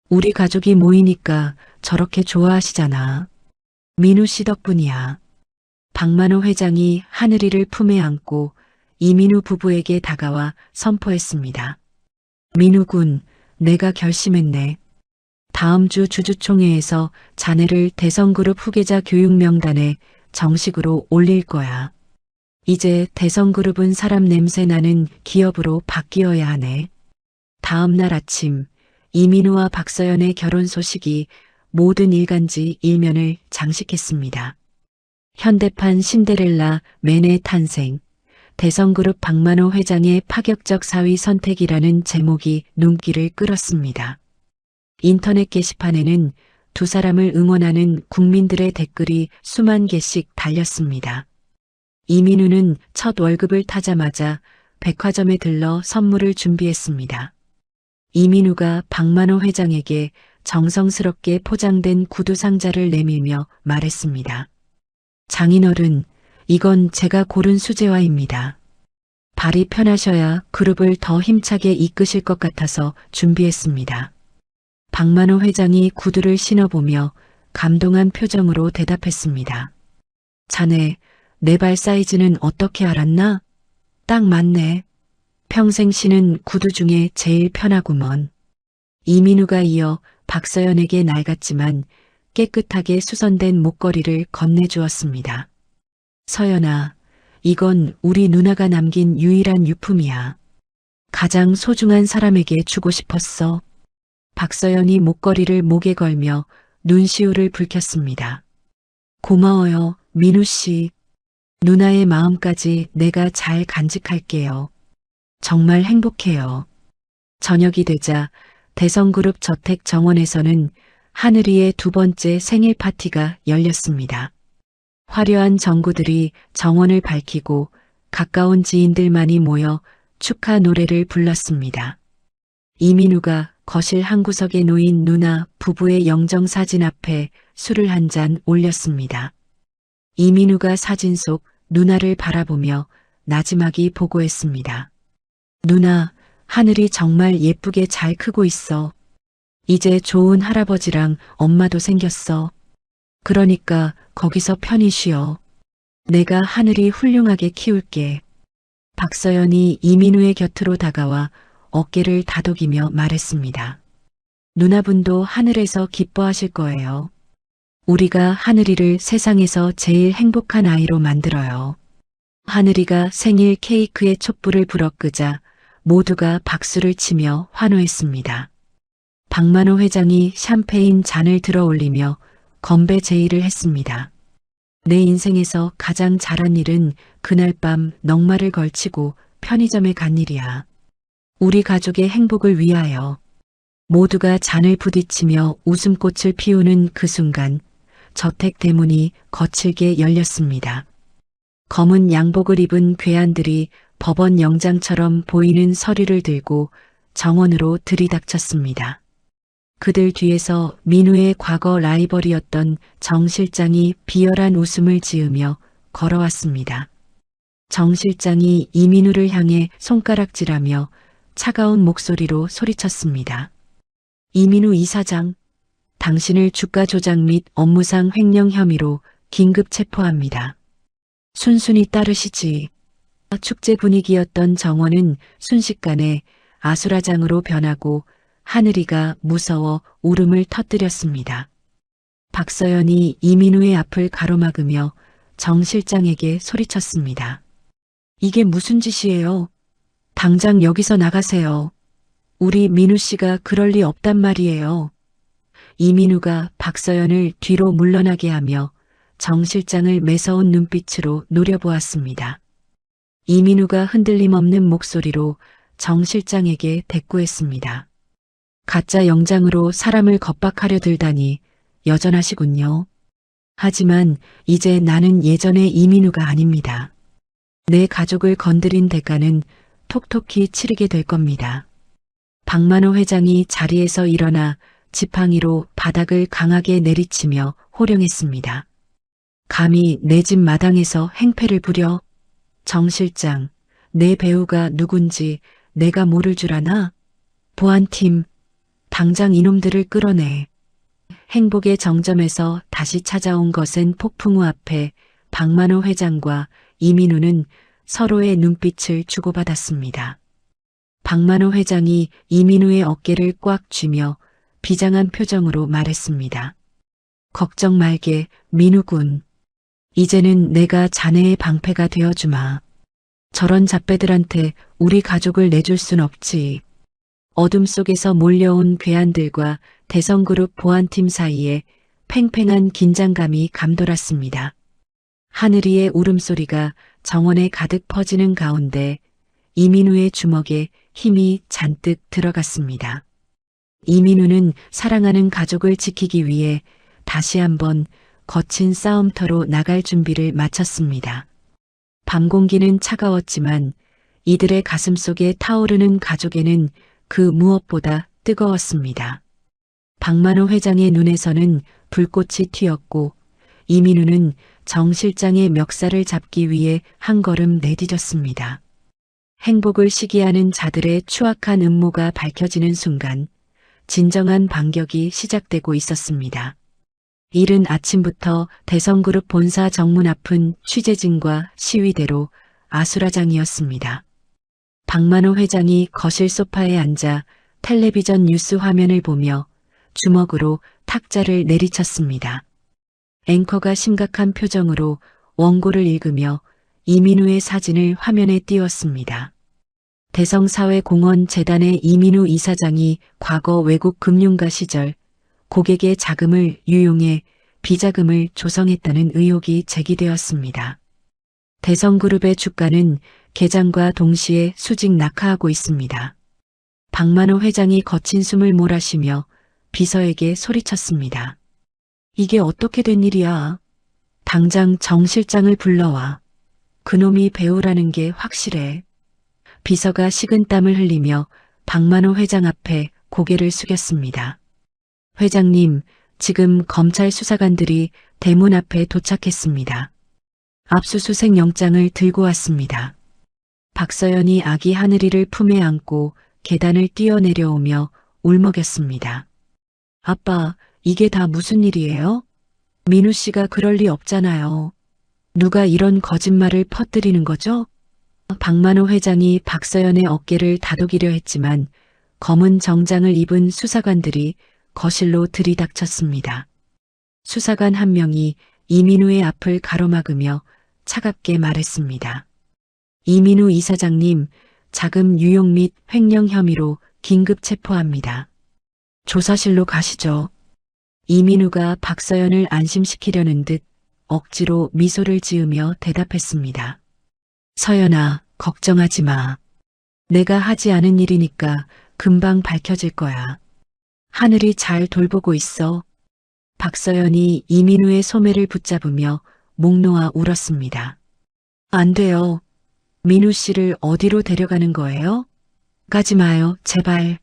우리 가족이 모이니까 저렇게 좋아하시잖아. 민우 씨 덕분이야. 박만호 회장이 하늘이를 품에 안고 이민우 부부에게 다가와 선포했습니다. 민우군, 내가 결심했네. 다음 주 주주총회에서 자네를 대성그룹 후계자 교육 명단에 정식으로 올릴 거야. 이제 대성그룹은 사람 냄새 나는 기업으로 바뀌어야 하네. 다음 날 아침 이민우와 박서연의 결혼 소식이 모든 일간지 일면을 장식했습니다. 현대판 신데렐라 맨의 탄생, 대성그룹 박만호 회장의 파격적 사위 선택이라는 제목이 눈길을 끌었습니다. 인터넷 게시판에는 두 사람을 응원하는 국민들의 댓글이 수만 개씩 달렸습니다. 이민우는 첫 월급을 타자마자 백화점에 들러 선물을 준비했습니다. 이민우가 박만호 회장에게 정성스럽게 포장된 구두 상자를 내밀며 말했습니다. 장인어른, 이건 제가 고른 수제화입니다. 발이 편하셔야 그룹을 더 힘차게 이끄실 것 같아서 준비했습니다. 박만호 회장이 구두를 신어보며 감동한 표정으로 대답했습니다. 자네, 내 발 사이즈는 어떻게 알았나? 딱 맞네. 평생 신은 구두 중에 제일 편하구먼. 이민우가 이어 박서연에게 낡았지만 깨끗하게 수선된 목걸이를 건네주었습니다. 서연아, 이건 우리 누나가 남긴 유일한 유품이야. 가장 소중한 사람에게 주고 싶었어. 박서연이 목걸이를 목에 걸며 눈시울을 붉혔습니다. 고마워요, 민우 씨. 누나의 마음까지 내가 잘 간직할게요. 정말 행복해요. 저녁이 되자 대성그룹 저택 정원에서는 하늘이의 두 번째 생일 파티가 열렸습니다. 화려한 전구들이 정원을 밝히고 가까운 지인들만이 모여 축하 노래를 불렀습니다. 이민우가 거실 한 구석에 놓인 누나 부부의 영정사진 앞에 술을 한 잔 올렸습니다. 이민우가 사진 속 누나를 바라보며 나지막이 보고했습니다. 누나, 하늘이 정말 예쁘게 잘 크고 있어. 이제 좋은 할아버지랑 엄마도 생겼어. 그러니까 거기서 편히 쉬어. 내가 하늘이 훌륭하게 키울게. 박서연이 이민우의 곁으로 다가와 어깨를 다독이며 말했습니다. 누나분도 하늘에서 기뻐하실 거예요. 우리가 하늘이를 세상에서 제일 행복한 아이로 만들어요. 하늘이가 생일 케이크에 촛불을 불어 끄자 모두가 박수를 치며 환호했습니다. 박만호 회장이 샴페인 잔을 들어 올리며 건배 제의를 했습니다. 내 인생에서 가장 잘한 일은 그날 밤 넉마를 걸치고 편의점에 간 일이야. 우리 가족의 행복을 위하여. 모두가 잔을 부딪히며 웃음꽃을 피우는 그 순간 저택 대문이 거칠게 열렸습니다. 검은 양복을 입은 괴한들이 법원 영장처럼 보이는 서류를 들고 정원으로 들이닥쳤습니다. 그들 뒤에서 민우의 과거 라이벌이었던 정 실장이 비열한 웃음을 지으며 걸어왔습니다. 정 실장이 이민우를 향해 손가락질하며 차가운 목소리로 소리쳤습니다. 이민우 이사장, 당신을 주가 조작 및 업무상 횡령 혐의로 긴급 체포합니다. 순순히 따르시지. 축제 분위기였던 정원은 순식간에 아수라장으로 변하고 하늘이가 무서워 울음을 터뜨렸습니다. 박서연이 이민우의 앞을 가로막으며 정 실장에게 소리쳤습니다. 이게 무슨 짓이에요? 당장 여기서 나가세요. 우리 민우 씨가 그럴 리 없단 말이에요. 이민우가 박서연을 뒤로 물러나게 하며 정 실장을 매서운 눈빛으로 노려보았습니다. 이민우가 흔들림 없는 목소리로 정 실장에게 대꾸했습니다. 가짜 영장으로 사람을 겁박하려 들다니 여전하시군요. 하지만 이제 나는 예전의 이민우가 아닙니다. 내 가족을 건드린 대가는 톡톡히 치르게 될 겁니다. 박만호 회장이 자리에서 일어나 지팡이로 바닥을 강하게 내리치며 호령했습니다. 감히 내 집 마당에서 행패를 부려? 정 실장, 내 배우가 누군지 내가 모를 줄 아나? 보안팀, 당장 이놈들을 끌어내. 행복의 정점에서 다시 찾아온 것은 폭풍우 앞에 박만호 회장과 이민우는 서로의 눈빛을 주고받았습니다. 박만호 회장이 이민우의 어깨를 꽉 쥐며 비장한 표정으로 말했습니다. 걱정 말게, 민우군. 이제는 내가 자네의 방패가 되어주마. 저런 잡배들한테 우리 가족을 내줄 순 없지. 어둠 속에서 몰려온 괴한들과 대성그룹 보안팀 사이에 팽팽한 긴장감이 감돌았습니다. 하늘이의 울음소리가 정원에 가득 퍼지는 가운데 이민우의 주먹에 힘이 잔뜩 들어갔습니다. 이민우는 사랑하는 가족을 지키기 위해 다시 한번 거친 싸움터로 나갈 준비를 마쳤습니다. 밤 공기는 차가웠지만 이들의 가슴 속에 타오르는 가족에는 그 무엇보다 뜨거웠습니다. 박만호 회장의 눈에서는 불꽃이 튀었고 이민우는 정 실장의 멱살을 잡기 위해 한 걸음 내디뎠습니다. 행복을 시기하는 자들의 추악한 음모가 밝혀지는 순간 진정한 반격이 시작되고 있었습니다. 이른 아침부터 대성그룹 본사 정문 앞은 취재진과 시위대로 아수라장이었습니다. 박만호 회장이 거실 소파에 앉아 텔레비전 뉴스 화면을 보며 주먹으로 탁자를 내리쳤습니다. 앵커가 심각한 표정으로 원고를 읽으며 이민우의 사진을 화면에 띄웠습니다. 대성사회공헌재단의 이민우 이사장이 과거 외국 금융가 시절 고객의 자금을 유용해 비자금을 조성했다는 의혹이 제기되었습니다. 대성그룹의 주가는 개장과 동시에 수직 낙하하고 있습니다. 박만호 회장이 거친 숨을 몰아쉬며 비서에게 소리쳤습니다. 이게 어떻게 된 일이야? 당장 정 실장을 불러와. 그놈이 배우라는 게 확실해. 비서가 식은땀을 흘리며 박만호 회장 앞에 고개를 숙였습니다. 회장님, 지금 검찰 수사관들이 대문 앞에 도착했습니다. 압수수색 영장을 들고 왔습니다. 박서연이 아기 하늘이를 품에 안고 계단을 뛰어내려오며 울먹였습니다. 아빠, 이게 다 무슨 일이에요? 민우 씨가 그럴 리 없잖아요. 누가 이런 거짓말을 퍼뜨리는 거죠? 박만호 회장이 박서연의 어깨를 다독이려 했지만 검은 정장을 입은 수사관들이 거실로 들이닥쳤습니다. 수사관 한 명이 이민우의 앞을 가로막으며 차갑게 말했습니다. 이민우 이사장님, 자금 유용 및 횡령 혐의로 긴급 체포합니다. 조사실로 가시죠. 이민우가 박서연을 안심시키려는 듯 억지로 미소를 지으며 대답했습니다. 서연아, 걱정하지 마. 내가 하지 않은 일이니까 금방 밝혀질 거야. 하늘이 잘 돌보고 있어. 박서연이 이민우의 소매를 붙잡으며 목 놓아 울었습니다. 안 돼요. 민우 씨를 어디로 데려가는 거예요? 가지 마요, 제발.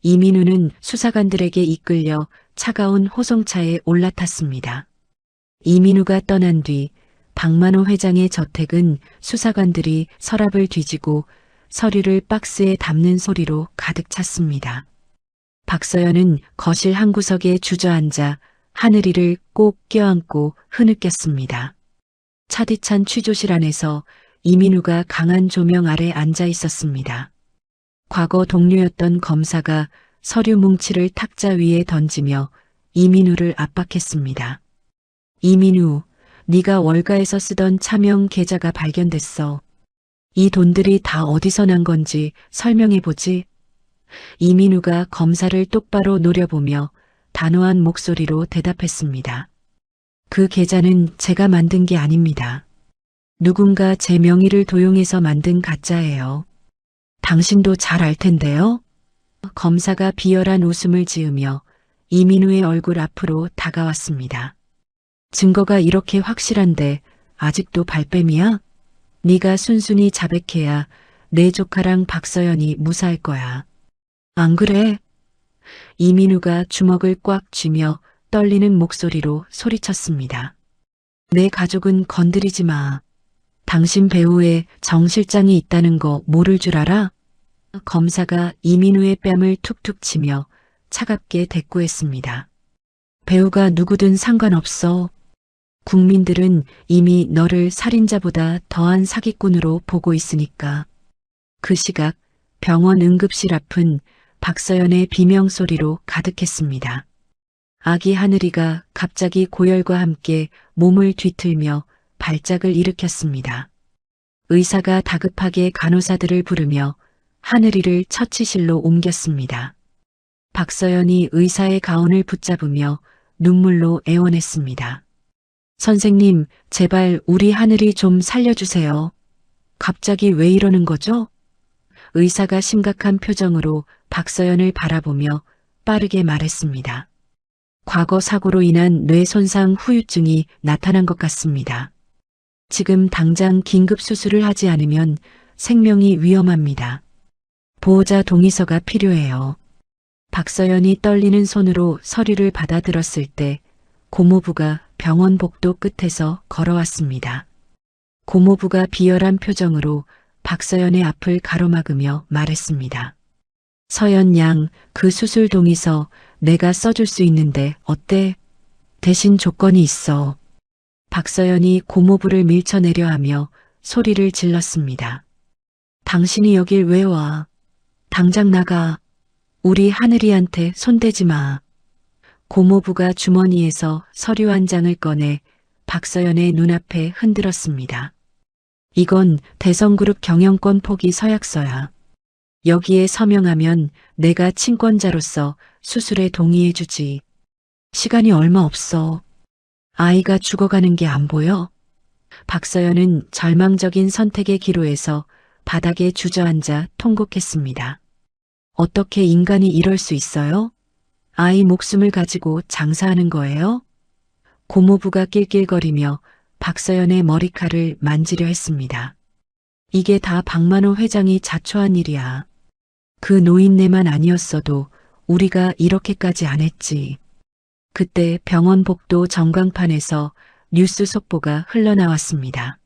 이민우는 수사관들에게 이끌려 차가운 호송차에 올라탔습니다. 이민우가 떠난 뒤 박만호 회장의 저택은 수사관들이 서랍을 뒤지고 서류를 박스에 담는 소리로 가득 찼습니다. 박서연은 거실 한 구석에 주저앉아 하늘이를 꼭 껴안고 흐느꼈습니다. 차디찬 취조실 안에서 이민우가 강한 조명 아래 앉아 있었습니다. 과거 동료였던 검사가 서류 뭉치를 탁자 위에 던지며 이민우를 압박했습니다. 이민우, 네가 월가에서 쓰던 차명 계좌가 발견됐어. 이 돈들이 다 어디서 난 건지 설명해보지. 이민우가 검사를 똑바로 노려보며 단호한 목소리로 대답했습니다. 그 계좌는 제가 만든 게 아닙니다. 누군가 제 명의를 도용해서 만든 가짜예요. 당신도 잘 알 텐데요. 검사가 비열한 웃음을 지으며 이민우의 얼굴 앞으로 다가왔습니다. 증거가 이렇게 확실한데 아직도 발뺌이야? 네가 순순히 자백해야 내 조카랑 박서연이 무사할 거야. 안 그래? 이민우가 주먹을 꽉 쥐며 떨리는 목소리로 소리쳤습니다. 내 가족은 건드리지 마. 당신 배우에 정 실장이 있다는 거 모를 줄 알아? 검사가 이민우의 뺨을 툭툭 치며 차갑게 대꾸했습니다. 배우가 누구든 상관없어. 국민들은 이미 너를 살인자보다 더한 사기꾼으로 보고 있으니까. 그 시각 병원 응급실 앞은 박서연의 비명소리로 가득했습니다. 아기 하늘이가 갑자기 고열과 함께 몸을 뒤틀며 발작을 일으켰습니다. 의사가 다급하게 간호사들을 부르며 하늘이를 처치실로 옮겼습니다. 박서연이 의사의 가운을 붙잡으며 눈물로 애원했습니다. 선생님, 제발 우리 하늘이 좀 살려주세요. 갑자기 왜 이러는 거죠? 의사가 심각한 표정으로 박서연을 바라보며 빠르게 말했습니다. 과거 사고로 인한 뇌 손상 후유증이 나타난 것 같습니다. 지금 당장 긴급 수술을 하지 않으면 생명이 위험합니다. 보호자 동의서가 필요해요. 박서연이 떨리는 손으로 서류를 받아들었을 때 고모부가 병원 복도 끝에서 걸어왔습니다. 고모부가 비열한 표정으로 박서연의 앞을 가로막으며 말했습니다. 서연 양, 그 수술 동의서 내가 써줄 수 있는데 어때? 대신 조건이 있어. 박서연이 고모부를 밀쳐내려 하며 소리를 질렀습니다. 당신이 여길 왜 와? 당장 나가. 우리 하늘이한테 손대지 마. 고모부가 주머니에서 서류 한 장을 꺼내 박서연의 눈앞에 흔들었습니다. 이건 대성그룹 경영권 포기 서약서야. 여기에 서명하면 내가 친권자로서 수술에 동의해주지. 시간이 얼마 없어. 아이가 죽어가는 게 안 보여? 박서연은 절망적인 선택의 기로에서 바닥에 주저앉아 통곡했습니다. 어떻게 인간이 이럴 수 있어요? 아이 목숨을 가지고 장사하는 거예요? 고모부가 낄낄거리며 박서연의 머리칼을 만지려 했습니다. 이게 다 박만호 회장이 자초한 일이야. 그 노인네만 아니었어도 우리가 이렇게까지 안 했지. 그때 병원 복도 전광판에서 뉴스 속보가 흘러나왔습니다.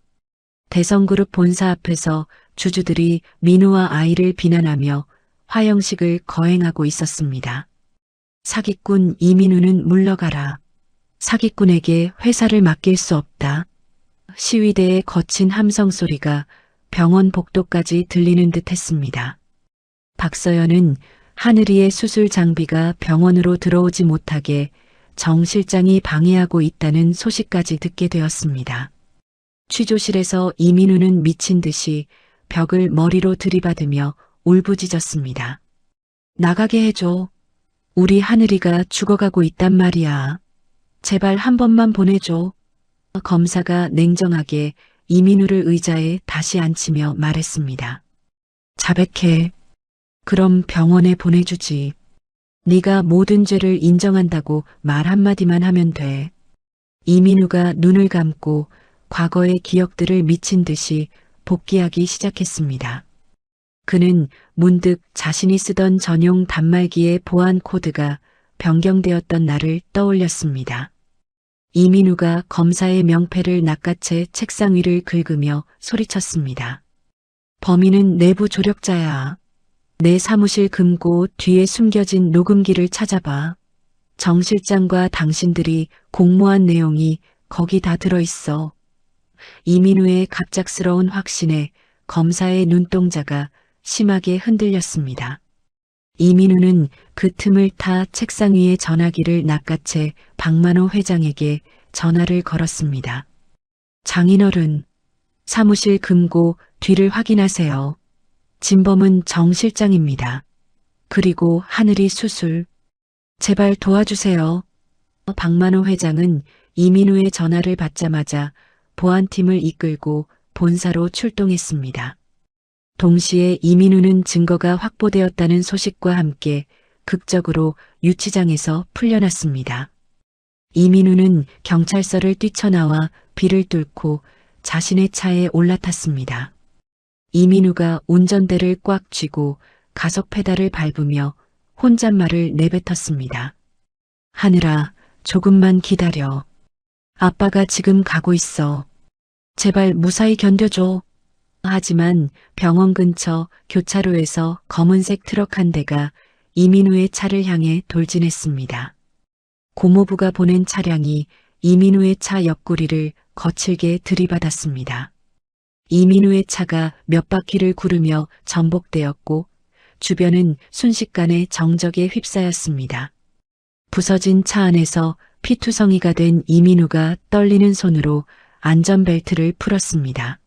대성그룹 본사 앞에서 주주들이 민우와 아이를 비난하며 화형식을 거행하고 있었습니다. 사기꾼 이민우는 물러가라. 사기꾼에게 회사를 맡길 수 없다. 시위대의 거친 함성 소리가 병원 복도까지 들리는 듯 했습니다. 박서연은 하늘이의 수술 장비가 병원으로 들어오지 못하게 정 실장이 방해하고 있다는 소식까지 듣게 되었습니다. 취조실에서 이민우는 미친 듯이 벽을 머리로 들이받으며 울부짖었습니다. 나가게 해줘. 우리 하늘이가 죽어가고 있단 말이야. 제발 한 번만 보내줘. 검사가 냉정하게 이민우를 의자에 다시 앉히며 말했습니다. 자백해. 그럼 병원에 보내주지. 네가 모든 죄를 인정한다고 말 한마디만 하면 돼. 이민우가 눈을 감고 과거의 기억들을 미친 듯이 복기하기 시작했습니다. 그는 문득 자신이 쓰던 전용 단말기의 보안 코드가 변경되었던 날을 떠올렸습니다. 이민우가 검사의 명패를 낚아채 책상 위를 긁으며 소리쳤습니다. 범인은 내부 조력자야. 내 사무실 금고 뒤에 숨겨진 녹음기를 찾아봐. 정 실장과 당신들이 공모한 내용이 거기 다 들어있어. 이민우의 갑작스러운 확신에 검사의 눈동자가 심하게 흔들렸습니다. 이민우는 그 틈을 타 책상 위의 전화기를 낚아채 박만호 회장에게 전화를 걸었습니다. 장인어른, 사무실 금고 뒤를 확인하세요. 진범은 정 실장입니다. 그리고 하늘이 수술. 제발 도와주세요. 박만호 회장은 이민우의 전화를 받자마자 보안팀을 이끌고 본사로 출동했습니다. 동시에 이민우는 증거가 확보되었다는 소식과 함께 극적으로 유치장에서 풀려났습니다. 이민우는 경찰서를 뛰쳐나와 비를 뚫고 자신의 차에 올라탔습니다. 이민우가 운전대를 꽉 쥐고 가속 페달을 밟으며 혼잣말을 내뱉었습니다. 하늘아, 조금만 기다려. 아빠가 지금 가고 있어. 제발 무사히 견뎌줘. 하지만 병원 근처 교차로에서 검은색 트럭 한 대가 이민우의 차를 향해 돌진했습니다. 고모부가 보낸 차량이 이민우의 차 옆구리를 거칠게 들이받았습니다. 이민우의 차가 몇 바퀴를 구르며 전복되었고 주변은 순식간에 정적에 휩싸였습니다. 부서진 차 안에서 피투성이가 된 이민우가 떨리는 손으로 안전벨트를 풀었습니다.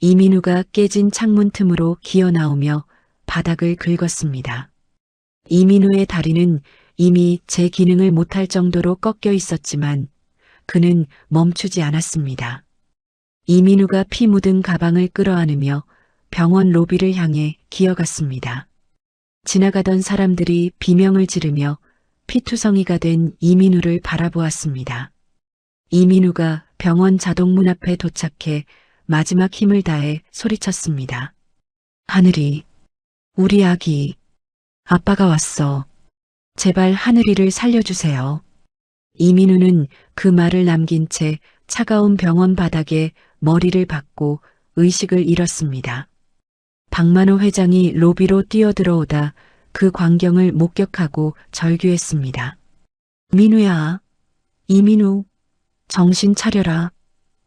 이민우가 깨진 창문 틈으로 기어나오며 바닥을 긁었습니다. 이민우의 다리는 이미 제 기능을 못할 정도로 꺾여 있었지만 그는 멈추지 않았습니다. 이민우가 피 묻은 가방을 끌어안으며 병원 로비를 향해 기어갔습니다. 지나가던 사람들이 비명을 지르며 피투성이가 된 이민우를 바라보았습니다. 이민우가 병원 자동문 앞에 도착해 마지막 힘을 다해 소리쳤습니다. 하늘이, 우리 아기, 아빠가 왔어. 제발 하늘이를 살려주세요. 이민우는 그 말을 남긴 채 차가운 병원 바닥에 머리를 박고 의식을 잃었습니다. 박만호 회장이 로비로 뛰어들어오다 그 광경을 목격하고 절규했습니다. 민우야, 이민우, 정신 차려라.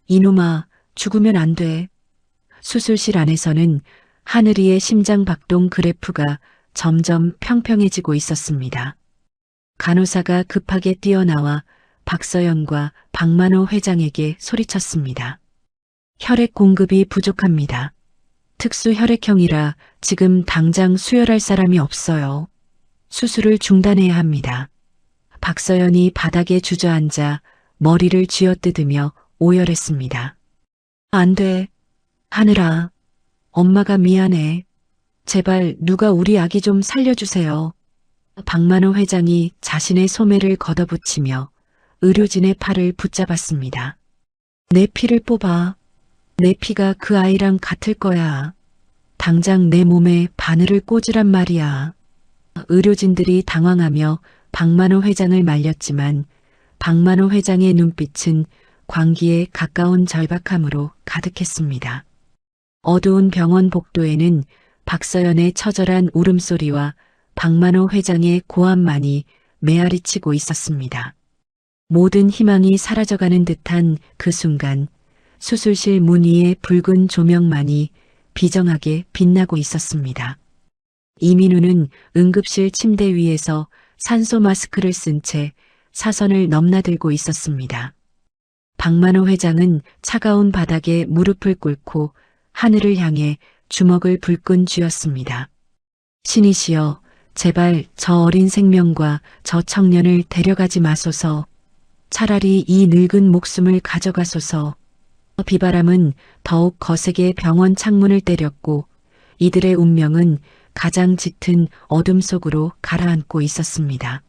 이놈아, 죽으면 안 돼. 수술실 안에서는 하늘이의 심장 박동 그래프가 점점 평평해지고 있었습니다. 간호사가 급하게 뛰어나와 박서연과 박만호 회장에게 소리쳤습니다. 혈액 공급이 부족합니다. 특수 혈액형이라 지금 당장 수혈할 사람이 없어요. 수술을 중단해야 합니다. 박서연이 바닥에 주저앉아 머리를 쥐어뜯으며 오열했습니다. 안 돼. 하늘아. 엄마가 미안해. 제발 누가 우리 아기 좀 살려주세요. 박만호 회장이 자신의 소매를 걷어붙이며 의료진의 팔을 붙잡았습니다. 내 피를 뽑아. 내 피가 그 아이랑 같을 거야. 당장 내 몸에 바늘을 꽂으란 말이야. 의료진들이 당황하며 박만호 회장을 말렸지만 박만호 회장의 눈빛은 광기에 가까운 절박함으로 가득했습니다. 어두운 병원 복도에는 박서연의 처절한 울음소리와 박만호 회장의 고함만이 메아리치고 있었습니다. 모든 희망이 사라져가는 듯한 그 순간 수술실 문 위의 붉은 조명만이 비정하게 빛나고 있었습니다. 이민우는 응급실 침대 위에서 산소 마스크를 쓴 채 사선을 넘나들고 있었습니다. 박만호 회장은 차가운 바닥에 무릎을 꿇고 하늘을 향해 주먹을 불끈 쥐었습니다. 신이시여, 제발 저 어린 생명과 저 청년을 데려가지 마소서. 차라리 이 늙은 목숨을 가져가소서. 비바람은 더욱 거세게 병원 창문을 때렸고 이들의 운명은 가장 짙은 어둠 속으로 가라앉고 있었습니다.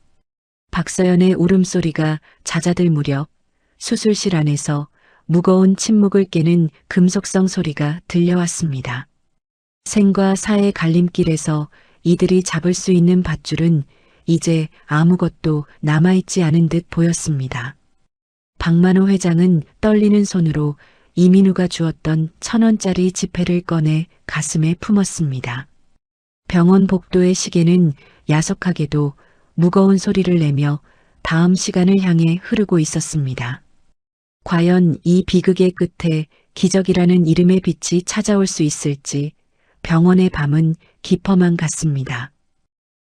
박서연의 울음소리가 잦아들 무렵 수술실 안에서 무거운 침묵을 깨는 금속성 소리가 들려왔습니다. 생과 사의 갈림길에서 이들이 잡을 수 있는 밧줄은 이제 아무것도 남아있지 않은 듯 보였습니다. 박만호 회장은 떨리는 손으로 이민우가 주었던 1,000원짜리 지폐를 꺼내 가슴에 품었습니다. 병원 복도의 시계는 야속하게도 무거운 소리를 내며 다음 시간을 향해 흐르고 있었습니다. 과연 이 비극의 끝에 기적이라는 이름의 빛이 찾아올 수 있을지 병원의 밤은 깊어만 갔습니다.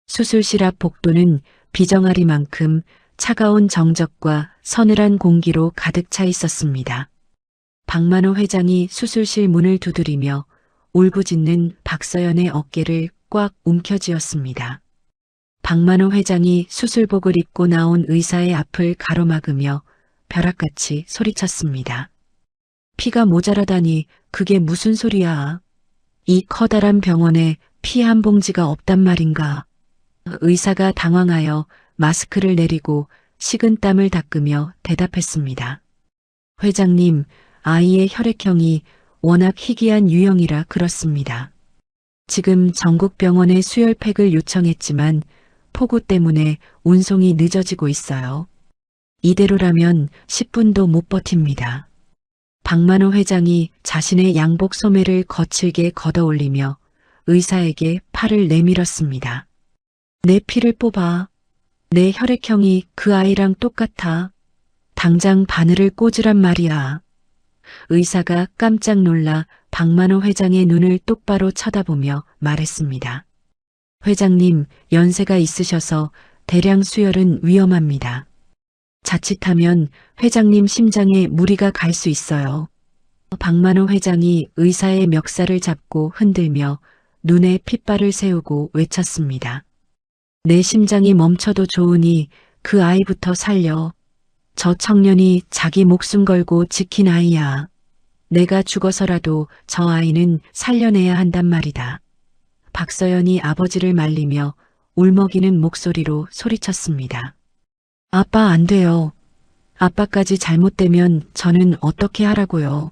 수술실 앞 복도는 비정아리만큼 차가운 정적과 서늘한 공기로 가득 차 있었습니다. 박만호 회장이 수술실 문을 두드리며 울부짖는 박서연의 어깨를 꽉 움켜쥐었습니다. 박만호 회장이 수술복을 입고 나온 의사의 앞을 가로막으며 벼락같이 소리쳤습니다. 피가 모자라다니 그게 무슨 소리야. 이 커다란 병원에 피 한 봉지가 없단 말인가. 의사가 당황하여 마스크를 내리고 식은 땀을 닦으며 대답했습니다. 회장님, 아이의 혈액형이 워낙 희귀한 유형이라 그렇습니다. 지금 전국 병원에 수혈팩을 요청했지만 폭우 때문에 운송이 늦어지고 있어요. 이대로라면 10분도 못 버팁니다. 박만호 회장이 자신의 양복 소매를 거칠게 걷어올리며 의사에게 팔을 내밀었습니다. 내 피를 뽑아. 내 혈액형이 그 아이랑 똑같아. 당장 바늘을 꽂으란 말이야. 의사가 깜짝 놀라 박만호 회장의 눈을 똑바로 쳐다보며 말했습니다. 회장님, 연세가 있으셔서 대량 수혈은 위험합니다. 자칫하면 회장님 심장에 무리가 갈 수 있어요. 박만호 회장이 의사의 멱살을 잡고 흔들며 눈에 핏발을 세우고 외쳤습니다. 내 심장이 멈춰도 좋으니 그 아이부터 살려. 저 청년이 자기 목숨 걸고 지킨 아이야. 내가 죽어서라도 저 아이는 살려내야 한단 말이다. 박서연이 아버지를 말리며 울먹이는 목소리로 소리쳤습니다. 아빠 안 돼요. 아빠까지 잘못되면 저는 어떻게 하라고요.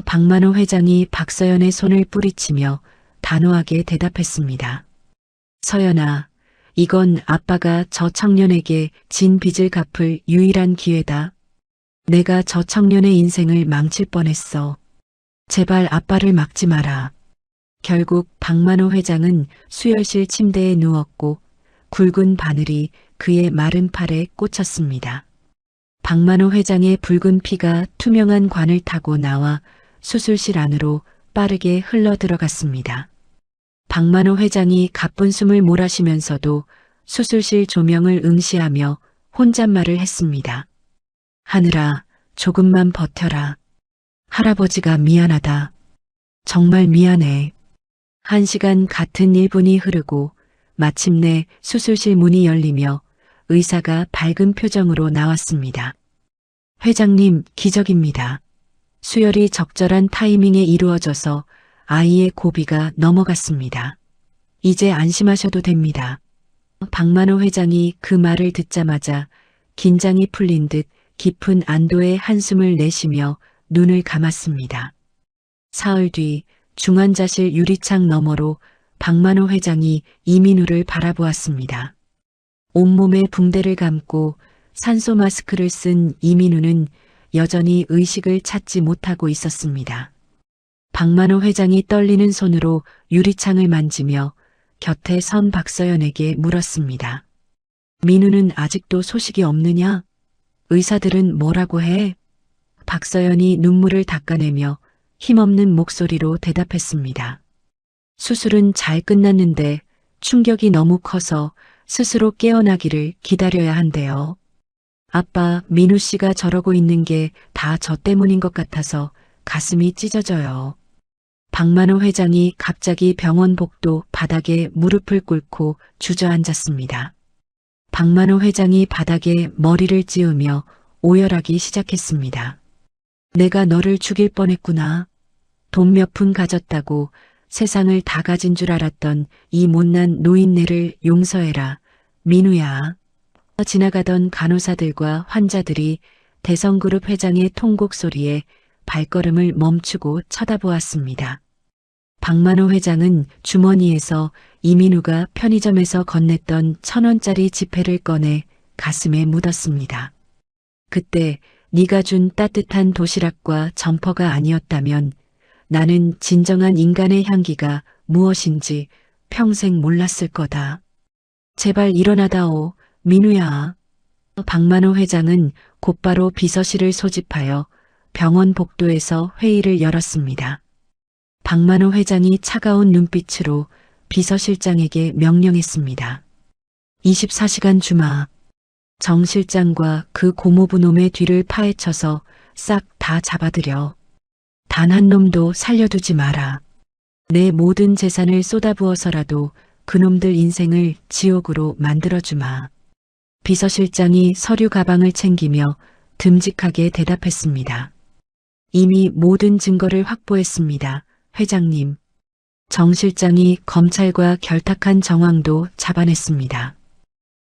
박만호 회장이 박서연의 손을 뿌리치며 단호하게 대답했습니다. 서연아, 이건 아빠가 저 청년에게 진 빚을 갚을 유일한 기회다. 내가 저 청년의 인생을 망칠 뻔했어. 제발 아빠를 막지 마라. 결국 박만호 회장은 수혈실 침대에 누웠고 굵은 바늘이 그의 마른 팔에 꽂혔습니다. 박만호 회장의 붉은 피가 투명한 관을 타고 나와 수술실 안으로 빠르게 흘러 들어갔습니다. 박만호 회장이 가쁜 숨을 몰아쉬면서도 수술실 조명을 응시하며 혼잣말을 했습니다. 하늘아, 조금만 버텨라. 할아버지가 미안하다. 정말 미안해. 1시간 같은 1분이 흐르고 마침내 수술실 문이 열리며 의사가 밝은 표정으로 나왔습니다. 회장님, 기적입니다. 수혈이 적절한 타이밍에 이루어져서 아이의 고비가 넘어갔습니다. 이제 안심하셔도 됩니다. 박만호 회장이 그 말을 듣자마자 긴장이 풀린 듯 깊은 안도의 한숨을 내쉬며 눈을 감았습니다. 사흘 뒤 중환자실 유리창 너머로 박만호 회장이 이민우를 바라보았습니다. 온몸에 붕대를 감고 산소 마스크를 쓴 이민우는 여전히 의식을 찾지 못하고 있었습니다. 박만호 회장이 떨리는 손으로 유리창을 만지며 곁에 선 박서연에게 물었습니다. 민우는 아직도 소식이 없느냐? 의사들은 뭐라고 해? 박서연이 눈물을 닦아내며 힘없는 목소리로 대답했습니다. 수술은 잘 끝났는데 충격이 너무 커서 스스로 깨어나기를 기다려야 한대요. 아빠, 민우 씨가 저러고 있는 게 다 저 때문인 것 같아서 가슴이 찢어져요. 박만호 회장이 갑자기 병원 복도 바닥에 무릎을 꿇고 주저앉았습니다. 박만호 회장이 바닥에 머리를 찌우며 오열하기 시작했습니다. 내가 너를 죽일 뻔했구나. 돈 몇 푼 가졌다고 세상을 다 가진 줄 알았던 이 못난 노인네를 용서해라. 민우야. 지나가던 간호사들과 환자들이 대성그룹 회장의 통곡 소리에 발걸음을 멈추고 쳐다보았습니다. 박만호 회장은 주머니에서 이민우가 편의점에서 건넸던 1,000원짜리 지폐를 꺼내 가슴에 묻었습니다. 그때 네가 준 따뜻한 도시락과 점퍼가 아니었다면 나는 진정한 인간의 향기가 무엇인지 평생 몰랐을 거다. 제발 일어나다오, 민우야. 박만호 회장은 곧바로 비서실을 소집하여 병원 복도에서 회의를 열었습니다. 박만호 회장이 차가운 눈빛으로 비서실장에게 명령했습니다. 24시간 주마. 정 실장과 그 고모부 놈의 뒤를 파헤쳐서 싹 다 잡아들여. 단 한 놈도 살려두지 마라. 내 모든 재산을 쏟아부어서라도 그놈들 인생을 지옥으로 만들어주마. 비서실장이 서류 가방을 챙기며 듬직하게 대답했습니다. 이미 모든 증거를 확보했습니다. 회장님. 정 실장이 검찰과 결탁한 정황도 잡아냈습니다.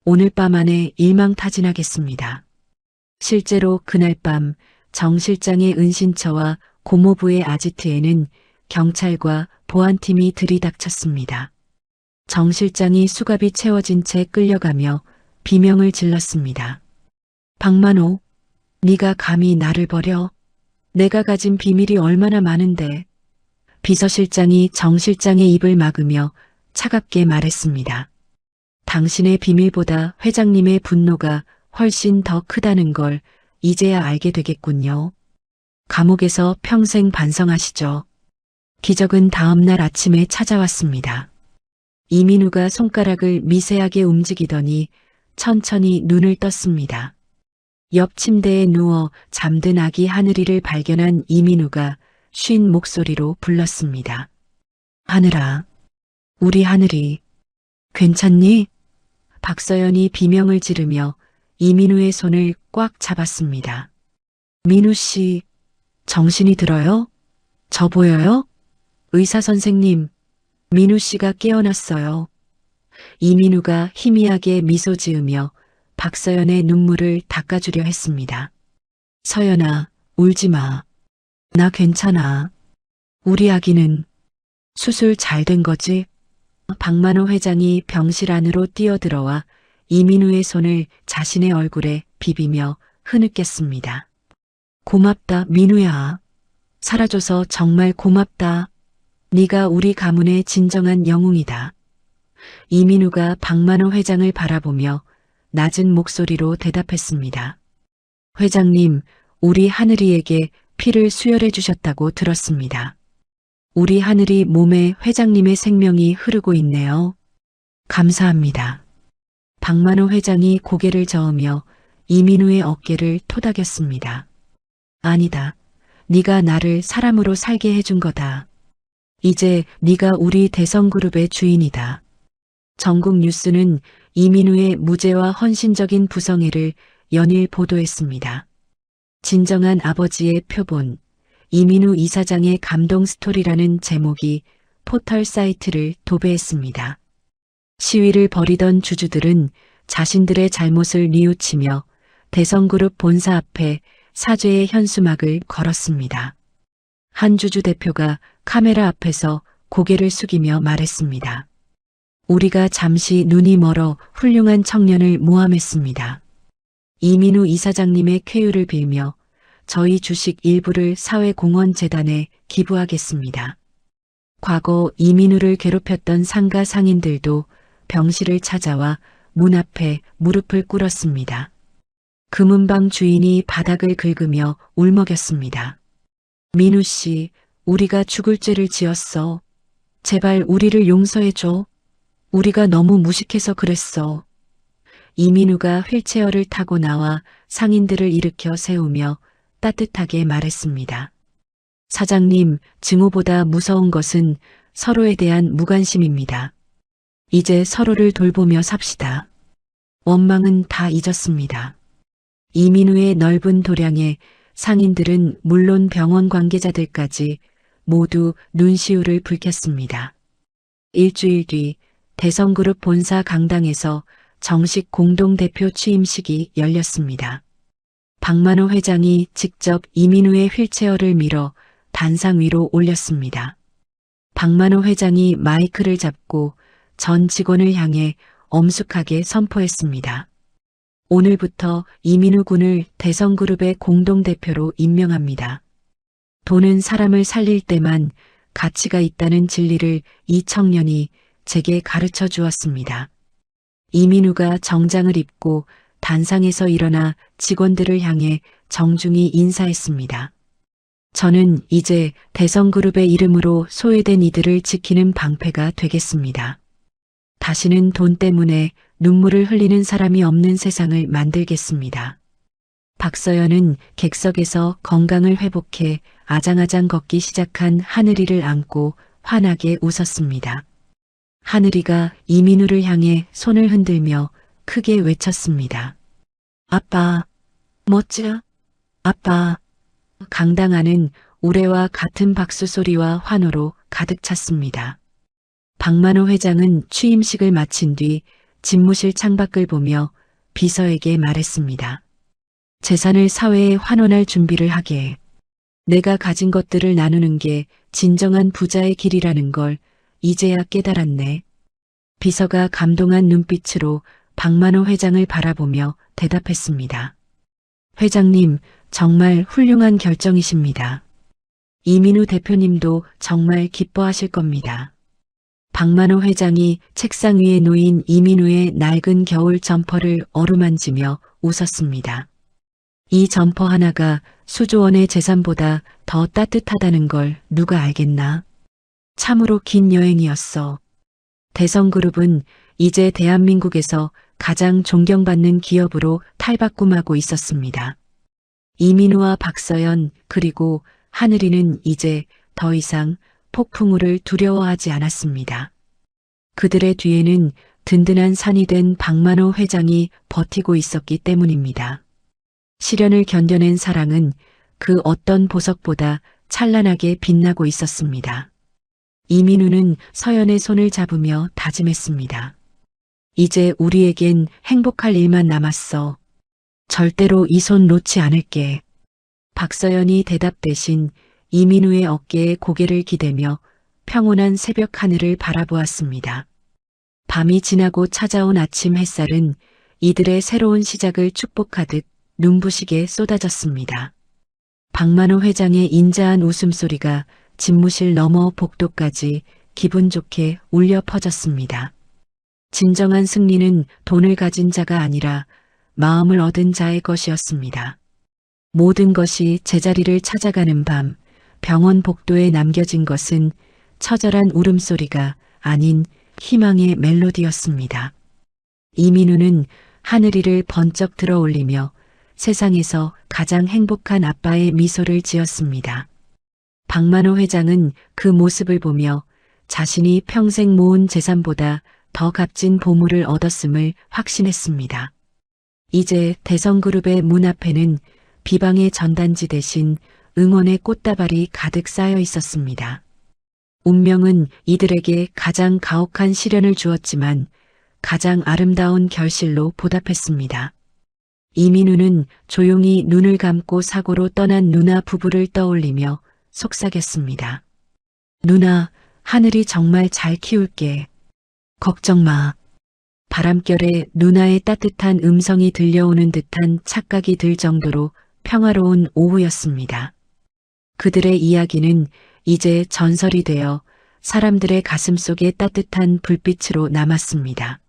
오늘 밤 안에 일망타진하겠습니다. 실제로 그날 밤 정 실장의 은신처와 고모부의 아지트에는 경찰과 보안팀이 들이닥쳤습니다. 정 실장이 수갑이 채워진 채 끌려가며 비명을 질렀습니다. 박만호, 네가 감히 나를 버려? 내가 가진 비밀이 얼마나 많은데. 비서실장이 정 실장의 입을 막으며 차갑게 말했습니다. 당신의 비밀보다 회장님의 분노가 훨씬 더 크다는 걸 이제야 알게 되겠군요. 감옥에서 평생 반성하시죠. 기적은 다음 날 아침에 찾아왔습니다. 이민우가 손가락을 미세하게 움직이더니 천천히 눈을 떴습니다. 옆 침대에 누워 잠든 아기 하늘이를 발견한 이민우가 쉰 목소리로 불렀습니다. 하늘아, 우리 하늘이, 괜찮니? 박서연이 비명을 지르며 이민우의 손을 꽉 잡았습니다. 민우 씨, 정신이 들어요? 저 보여요? 의사 선생님, 민우 씨가 깨어났어요. 이민우가 희미하게 미소 지으며 박서연의 눈물을 닦아주려 했습니다. 서연아, 울지 마. 나 괜찮아. 우리 아기는 수술 잘 된 거지? 박만호 회장이 병실 안으로 뛰어들어와 이민우의 손을 자신의 얼굴에 비비며 흐느꼈습니다. 고맙다, 민우야. 살아줘서 정말 고맙다. 네가 우리 가문의 진정한 영웅이다. 이민우가 박만호 회장을 바라보며 낮은 목소리로 대답했습니다. 회장님, 우리 하늘이에게 피를 수혈해 주셨다고 들었습니다. 우리 하늘이 몸에 회장님의 생명이 흐르고 있네요. 감사합니다. 박만호 회장이 고개를 저으며 이민우의 어깨를 토닥였습니다. 아니다. 네가 나를 사람으로 살게 해준 거다. 이제 네가 우리 대성그룹의 주인이다. 전국 뉴스는 이민우의 무죄와 헌신적인 부성애를 연일 보도했습니다. 진정한 아버지의 표본, 이민우 이사장의 감동 스토리라는 제목이 포털 사이트를 도배했습니다. 시위를 벌이던 주주들은 자신들의 잘못을 뉘우치며 대성그룹 본사 앞에 사죄의 현수막을 걸었습니다. 한 주주 대표가 카메라 앞에서 고개를 숙이며 말했습니다. 우리가 잠시 눈이 멀어 훌륭한 청년을 모함했습니다. 이민우 이사장님의 쾌유를 빌며 저희 주식 일부를 사회공헌재단에 기부하겠습니다. 과거 이민우를 괴롭혔던 상가 상인들도 병실을 찾아와 문 앞에 무릎을 꿇었습니다. 금은방 주인이 바닥을 긁으며 울먹였습니다. 민우 씨, 우리가 죽을 죄를 지었어. 제발 우리를 용서해줘. 우리가 너무 무식해서 그랬어. 이민우가 휠체어를 타고 나와 상인들을 일으켜 세우며 따뜻하게 말했습니다. 사장님, 증오보다 무서운 것은 서로에 대한 무관심입니다. 이제 서로를 돌보며 삽시다. 원망은 다 잊었습니다. 이민우의 넓은 도량에 상인들은 물론 병원 관계자들까지 모두 눈시울을 붉혔습니다. 일주일 뒤 대성그룹 본사 강당에서 정식 공동대표 취임식이 열렸습니다. 박만호 회장이 직접 이민우의 휠체어를 밀어 단상 위로 올렸습니다. 박만호 회장이 마이크를 잡고 전 직원을 향해 엄숙하게 선포했습니다. 오늘부터 이민우 군을 대성그룹의 공동대표로 임명합니다. 돈은 사람을 살릴 때만 가치가 있다는 진리를 이 청년이 제게 가르쳐 주었습니다. 이민우가 정장을 입고 단상에서 일어나 직원들을 향해 정중히 인사했습니다. 저는 이제 대성그룹의 이름으로 소외된 이들을 지키는 방패가 되겠습니다. 다시는 돈 때문에 눈물을 흘리는 사람이 없는 세상을 만들겠습니다. 박서연은 객석에서 건강을 회복해 아장아장 걷기 시작한 하늘이를 안고 환하게 웃었습니다. 하늘이가 이민우를 향해 손을 흔들며 크게 외쳤습니다. 아빠, 멋져. 아빠. 강당 안은 우레와 같은 박수 소리와 환호로 가득 찼습니다. 박만호 회장은 취임식을 마친 뒤 집무실 창밖을 보며 비서에게 말했습니다. 재산을 사회에 환원할 준비를 하게. 내가 가진 것들을 나누는 게 진정한 부자의 길이라는 걸 이제야 깨달았네. 비서가 감동한 눈빛으로 박만호 회장을 바라보며 대답했습니다. 회장님, 정말 훌륭한 결정이십니다. 이민우 대표님도 정말 기뻐하실 겁니다. 박만호 회장이 책상 위에 놓인 이민우의 낡은 겨울 점퍼를 어루만지며 웃었습니다. 이 점퍼 하나가 수조원의 재산보다 더 따뜻하다는 걸 누가 알겠나? 참으로 긴 여행이었어. 대성그룹은 이제 대한민국에서 가장 존경받는 기업으로 탈바꿈하고 있었습니다. 이민우와 박서연 그리고 하늘이는 이제 더 이상 폭풍우를 두려워하지 않았습니다. 그들의 뒤에는 든든한 산이 된 박만호 회장이 버티고 있었기 때문입니다. 시련을 견뎌낸 사랑은 그 어떤 보석보다 찬란하게 빛나고 있었습니다. 이민우는 서연의 손을 잡으며 다짐했습니다. 이제 우리에겐 행복할 일만 남았어. 절대로 이 손 놓지 않을게. 박서연이 대답 대신 이민우의 어깨에 고개를 기대며 평온한 새벽 하늘을 바라보았습니다. 밤이 지나고 찾아온 아침 햇살은 이들의 새로운 시작을 축복하듯 눈부시게 쏟아졌습니다. 박만호 회장의 인자한 웃음소리가 집무실 너머 복도까지 기분 좋게 울려 퍼졌습니다. 진정한 승리는 돈을 가진 자가 아니라 마음을 얻은 자의 것이었습니다. 모든 것이 제자리를 찾아가는 밤, 병원 복도에 남겨진 것은 처절한 울음소리가 아닌 희망의 멜로디였습니다. 이민우는 하늘 위를 번쩍 들어 올리며 세상에서 가장 행복한 아빠의 미소를 지었습니다. 박만호 회장은 그 모습을 보며 자신이 평생 모은 재산보다 더 값진 보물을 얻었음을 확신했습니다. 이제 대성그룹의 문 앞에는 비방의 전단지 대신 응원의 꽃다발이 가득 쌓여 있었습니다. 운명은 이들에게 가장 가혹한 시련을 주었지만 가장 아름다운 결실로 보답했습니다. 이민우는 조용히 눈을 감고 사고로 떠난 누나 부부를 떠올리며 속삭였습니다. 누나, 하늘이 정말 잘 키울게. 걱정 마. 바람결에 누나의 따뜻한 음성이 들려오는 듯한 착각이 들 정도로 평화로운 오후였습니다. 그들의 이야기는 이제 전설이 되어 사람들의 가슴속에 따뜻한 불빛으로 남았습니다.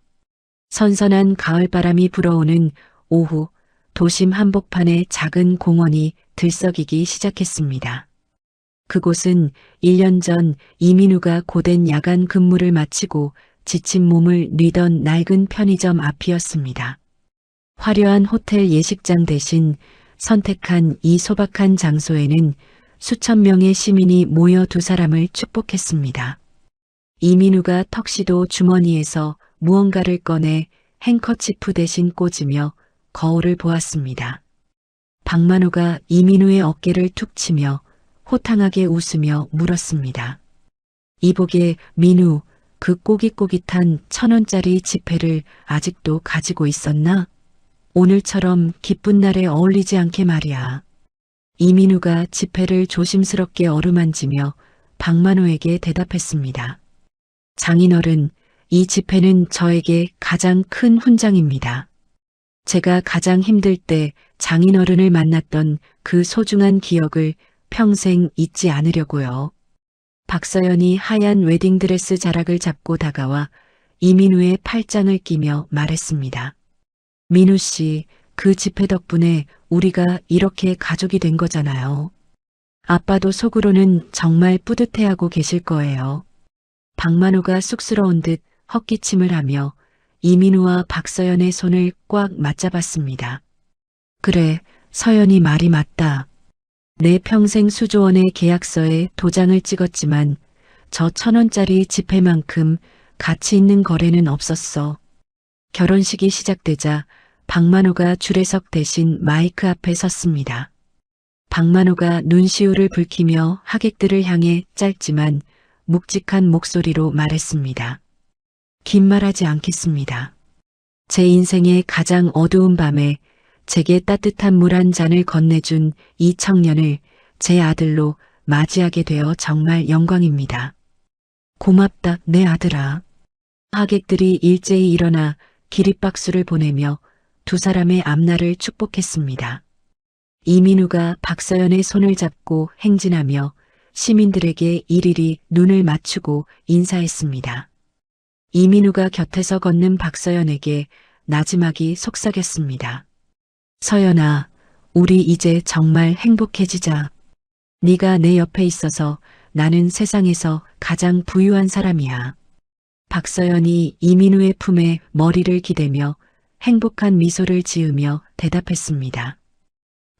선선한 가을바람이 불어오는 오후, 도심 한복판의 작은 공원이 들썩이기 시작했습니다. 그곳은 1년 전 이민우가 고된 야간 근무를 마치고 지친 몸을 뉘던 낡은 편의점 앞이었습니다. 화려한 호텔 예식장 대신 선택한 이 소박한 장소에는 수천 명의 시민이 모여 두 사람을 축복했습니다. 이민우가 턱시도 주머니에서 무언가를 꺼내 행커치프 대신 꽂으며 거울을 보았습니다. 박만호가 이민우의 어깨를 툭 치며 호탕하게 웃으며 물었습니다. 이보게 민우, 그 꼬깃꼬깃한 1,000원짜리 지폐를 아직도 가지고 있었나? 오늘처럼 기쁜 날에 어울리지 않게 말이야. 이민우가 지폐를 조심스럽게 어루만지며 박만호에게 대답했습니다. 장인어른, 이 지폐는 저에게 가장 큰 훈장입니다. 제가 가장 힘들 때 장인어른을 만났던 그 소중한 기억을 평생 잊지 않으려고요. 박서연이 하얀 웨딩드레스 자락을 잡고 다가와 이민우의 팔짱을 끼며 말했습니다. 민우 씨, 그 지폐 덕분에 우리가 이렇게 가족이 된 거잖아요. 아빠도 속으로는 정말 뿌듯해하고 계실 거예요. 박만호가 쑥스러운 듯 헛기침을 하며 이민우와 박서연의 손을 꽉 맞잡았습니다. 그래, 서연이 말이 맞다. 내 평생 수조원의 계약서에 도장을 찍었지만 저 1,000원짜리 지폐만큼 가치 있는 거래는 없었어. 결혼식이 시작되자 박만호가 주례석 대신 마이크 앞에 섰습니다. 박만호가 눈시울을 붉히며 하객들을 향해 짧지만 묵직한 목소리로 말했습니다. 긴 말하지 않겠습니다. 제 인생의 가장 어두운 밤에 제게 따뜻한 물 한 잔을 건네준 이 청년을 제 아들로 맞이하게 되어 정말 영광입니다. 고맙다, 내 아들아. 하객들이 일제히 일어나 기립박수를 보내며 두 사람의 앞날을 축복했습니다. 이민우가 박서연의 손을 잡고 행진하며 시민들에게 일일이 눈을 맞추고 인사했습니다. 이민우가 곁에서 걷는 박서연에게 나지막이 속삭였습니다. 서연아, 우리 이제 정말 행복해지자. 네가 내 옆에 있어서 나는 세상에서 가장 부유한 사람이야. 박서연이 이민우의 품에 머리를 기대며 행복한 미소를 지으며 대답했습니다.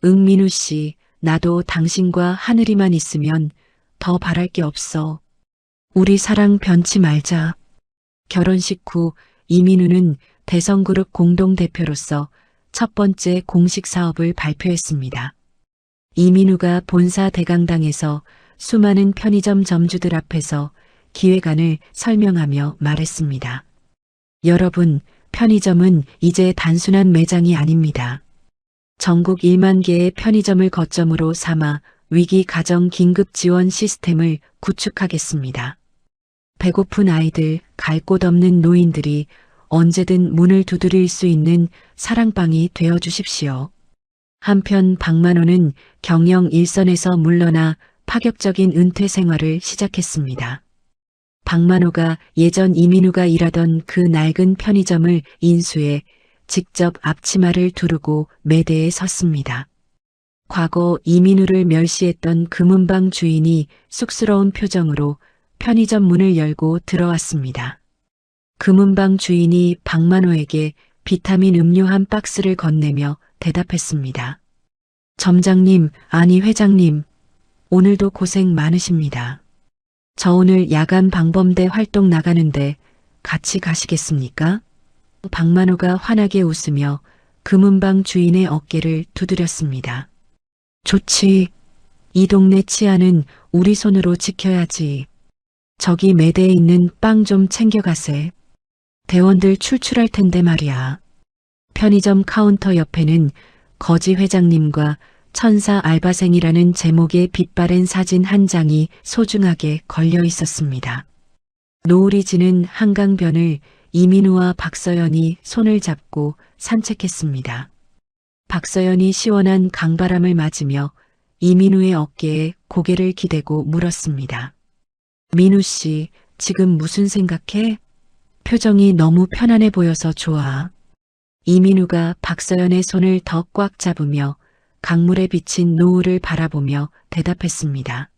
응, 민우 씨, 나도 당신과 하늘이만 있으면 더 바랄 게 없어. 우리 사랑 변치 말자. 결혼식 후 이민우는 대성그룹 공동대표로서 첫 번째 공식 사업을 발표했습니다. 이민우가 본사 대강당에서 수많은 편의점 점주들 앞에서 기획안을 설명하며 말했습니다. 여러분, 편의점은 이제 단순한 매장이 아닙니다. 전국 1만 개의 편의점을 거점으로 삼아 위기 가정 긴급 지원 시스템을 구축하겠습니다. 배고픈 아이들, 갈 곳 없는 노인들이 언제든 문을 두드릴 수 있는 사랑방이 되어 주십시오. 한편 박만호는 경영 일선에서 물러나 파격적인 은퇴 생활을 시작했습니다. 박만호가 예전 이민우가 일하던 그 낡은 편의점을 인수해 직접 앞치마를 두르고 매대에 섰습니다. 과거 이민우를 멸시했던 금은방 주인이 쑥스러운 표정으로 편의점 문을 열고 들어왔습니다. 금은방 주인이 박만호에게 비타민 음료 한 박스를 건네며 대답했습니다. 점장님, 아니 회장님, 오늘도 고생 많으십니다. 저 오늘 야간 방범대 활동 나가는데 같이 가시겠습니까? 박만호가 환하게 웃으며 금은방 주인의 어깨를 두드렸습니다. 좋지. 이 동네 치안은 우리 손으로 지켜야지. 저기 매대에 있는 빵 좀 챙겨가세. 대원들 출출할 텐데 말이야. 편의점 카운터 옆에는 거지 회장님과 천사 알바생이라는 제목의 빛바랜 사진 한 장이 소중하게 걸려 있었습니다. 노을이 지는 한강변을 이민우와 박서연이 손을 잡고 산책했습니다. 박서연이 시원한 강바람을 맞으며 이민우의 어깨에 고개를 기대고 물었습니다. 민우 씨, 지금 무슨 생각해? 표정이 너무 편안해 보여서 좋아. 이민우가 박서연의 손을 더 꽉 잡으며 강물에 비친 노을을 바라보며 대답했습니다.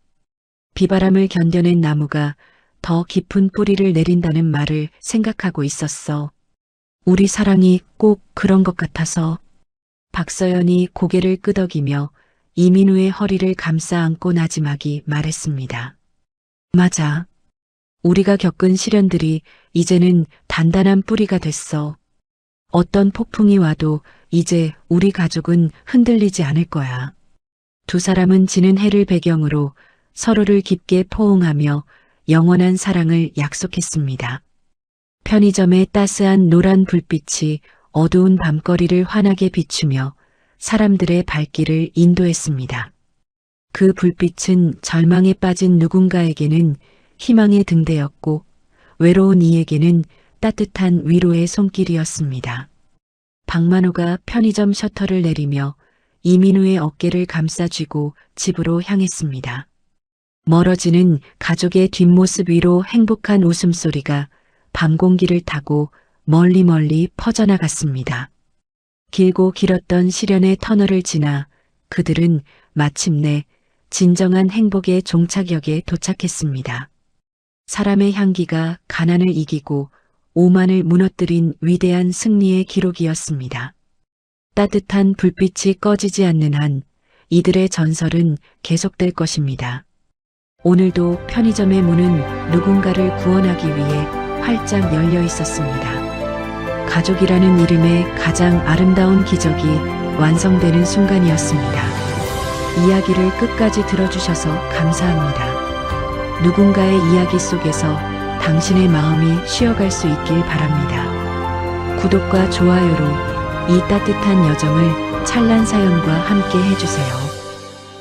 비바람을 견뎌낸 나무가 더 깊은 뿌리를 내린다는 말을 생각하고 있었어. 우리 사랑이 꼭 그런 것 같아서. 박서연이 고개를 끄덕이며 이민우의 허리를 감싸 안고 나지막이 말했습니다. 맞아. 우리가 겪은 시련들이 이제는 단단한 뿌리가 됐어. 어떤 폭풍이 와도 이제 우리 가족은 흔들리지 않을 거야. 두 사람은 지는 해를 배경으로 서로를 깊게 포옹하며 영원한 사랑을 약속했습니다. 편의점의 따스한 노란 불빛이 어두운 밤거리를 환하게 비추며 사람들의 발길을 인도했습니다. 그 불빛은 절망에 빠진 누군가에게는 희망의 등대였고 외로운 이에게는 따뜻한 위로의 손길이었습니다. 박만호가 편의점 셔터를 내리며 이민우의 어깨를 감싸쥐고 집으로 향했습니다. 멀어지는 가족의 뒷모습 위로 행복한 웃음소리가 밤 공기를 타고 멀리 멀리 퍼져나갔습니다. 길고 길었던 시련의 터널을 지나 그들은 마침내 진정한 행복의 종착역에 도착했습니다. 사람의 향기가 가난을 이기고 오만을 무너뜨린 위대한 승리의 기록이었습니다. 따뜻한 불빛이 꺼지지 않는 한 이들의 전설은 계속될 것입니다. 오늘도 편의점의 문은 누군가를 구원하기 위해 활짝 열려 있었습니다. 가족이라는 이름의 가장 아름다운 기적이 완성되는 순간이었습니다. 이야기를 끝까지 들어주셔서 감사합니다. 누군가의 이야기 속에서 당신의 마음이 쉬어갈 수 있길 바랍니다. 구독과 좋아요로 이 따뜻한 여정을 찬란 사연과 함께 해주세요.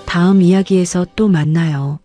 다음 이야기에서 또 만나요.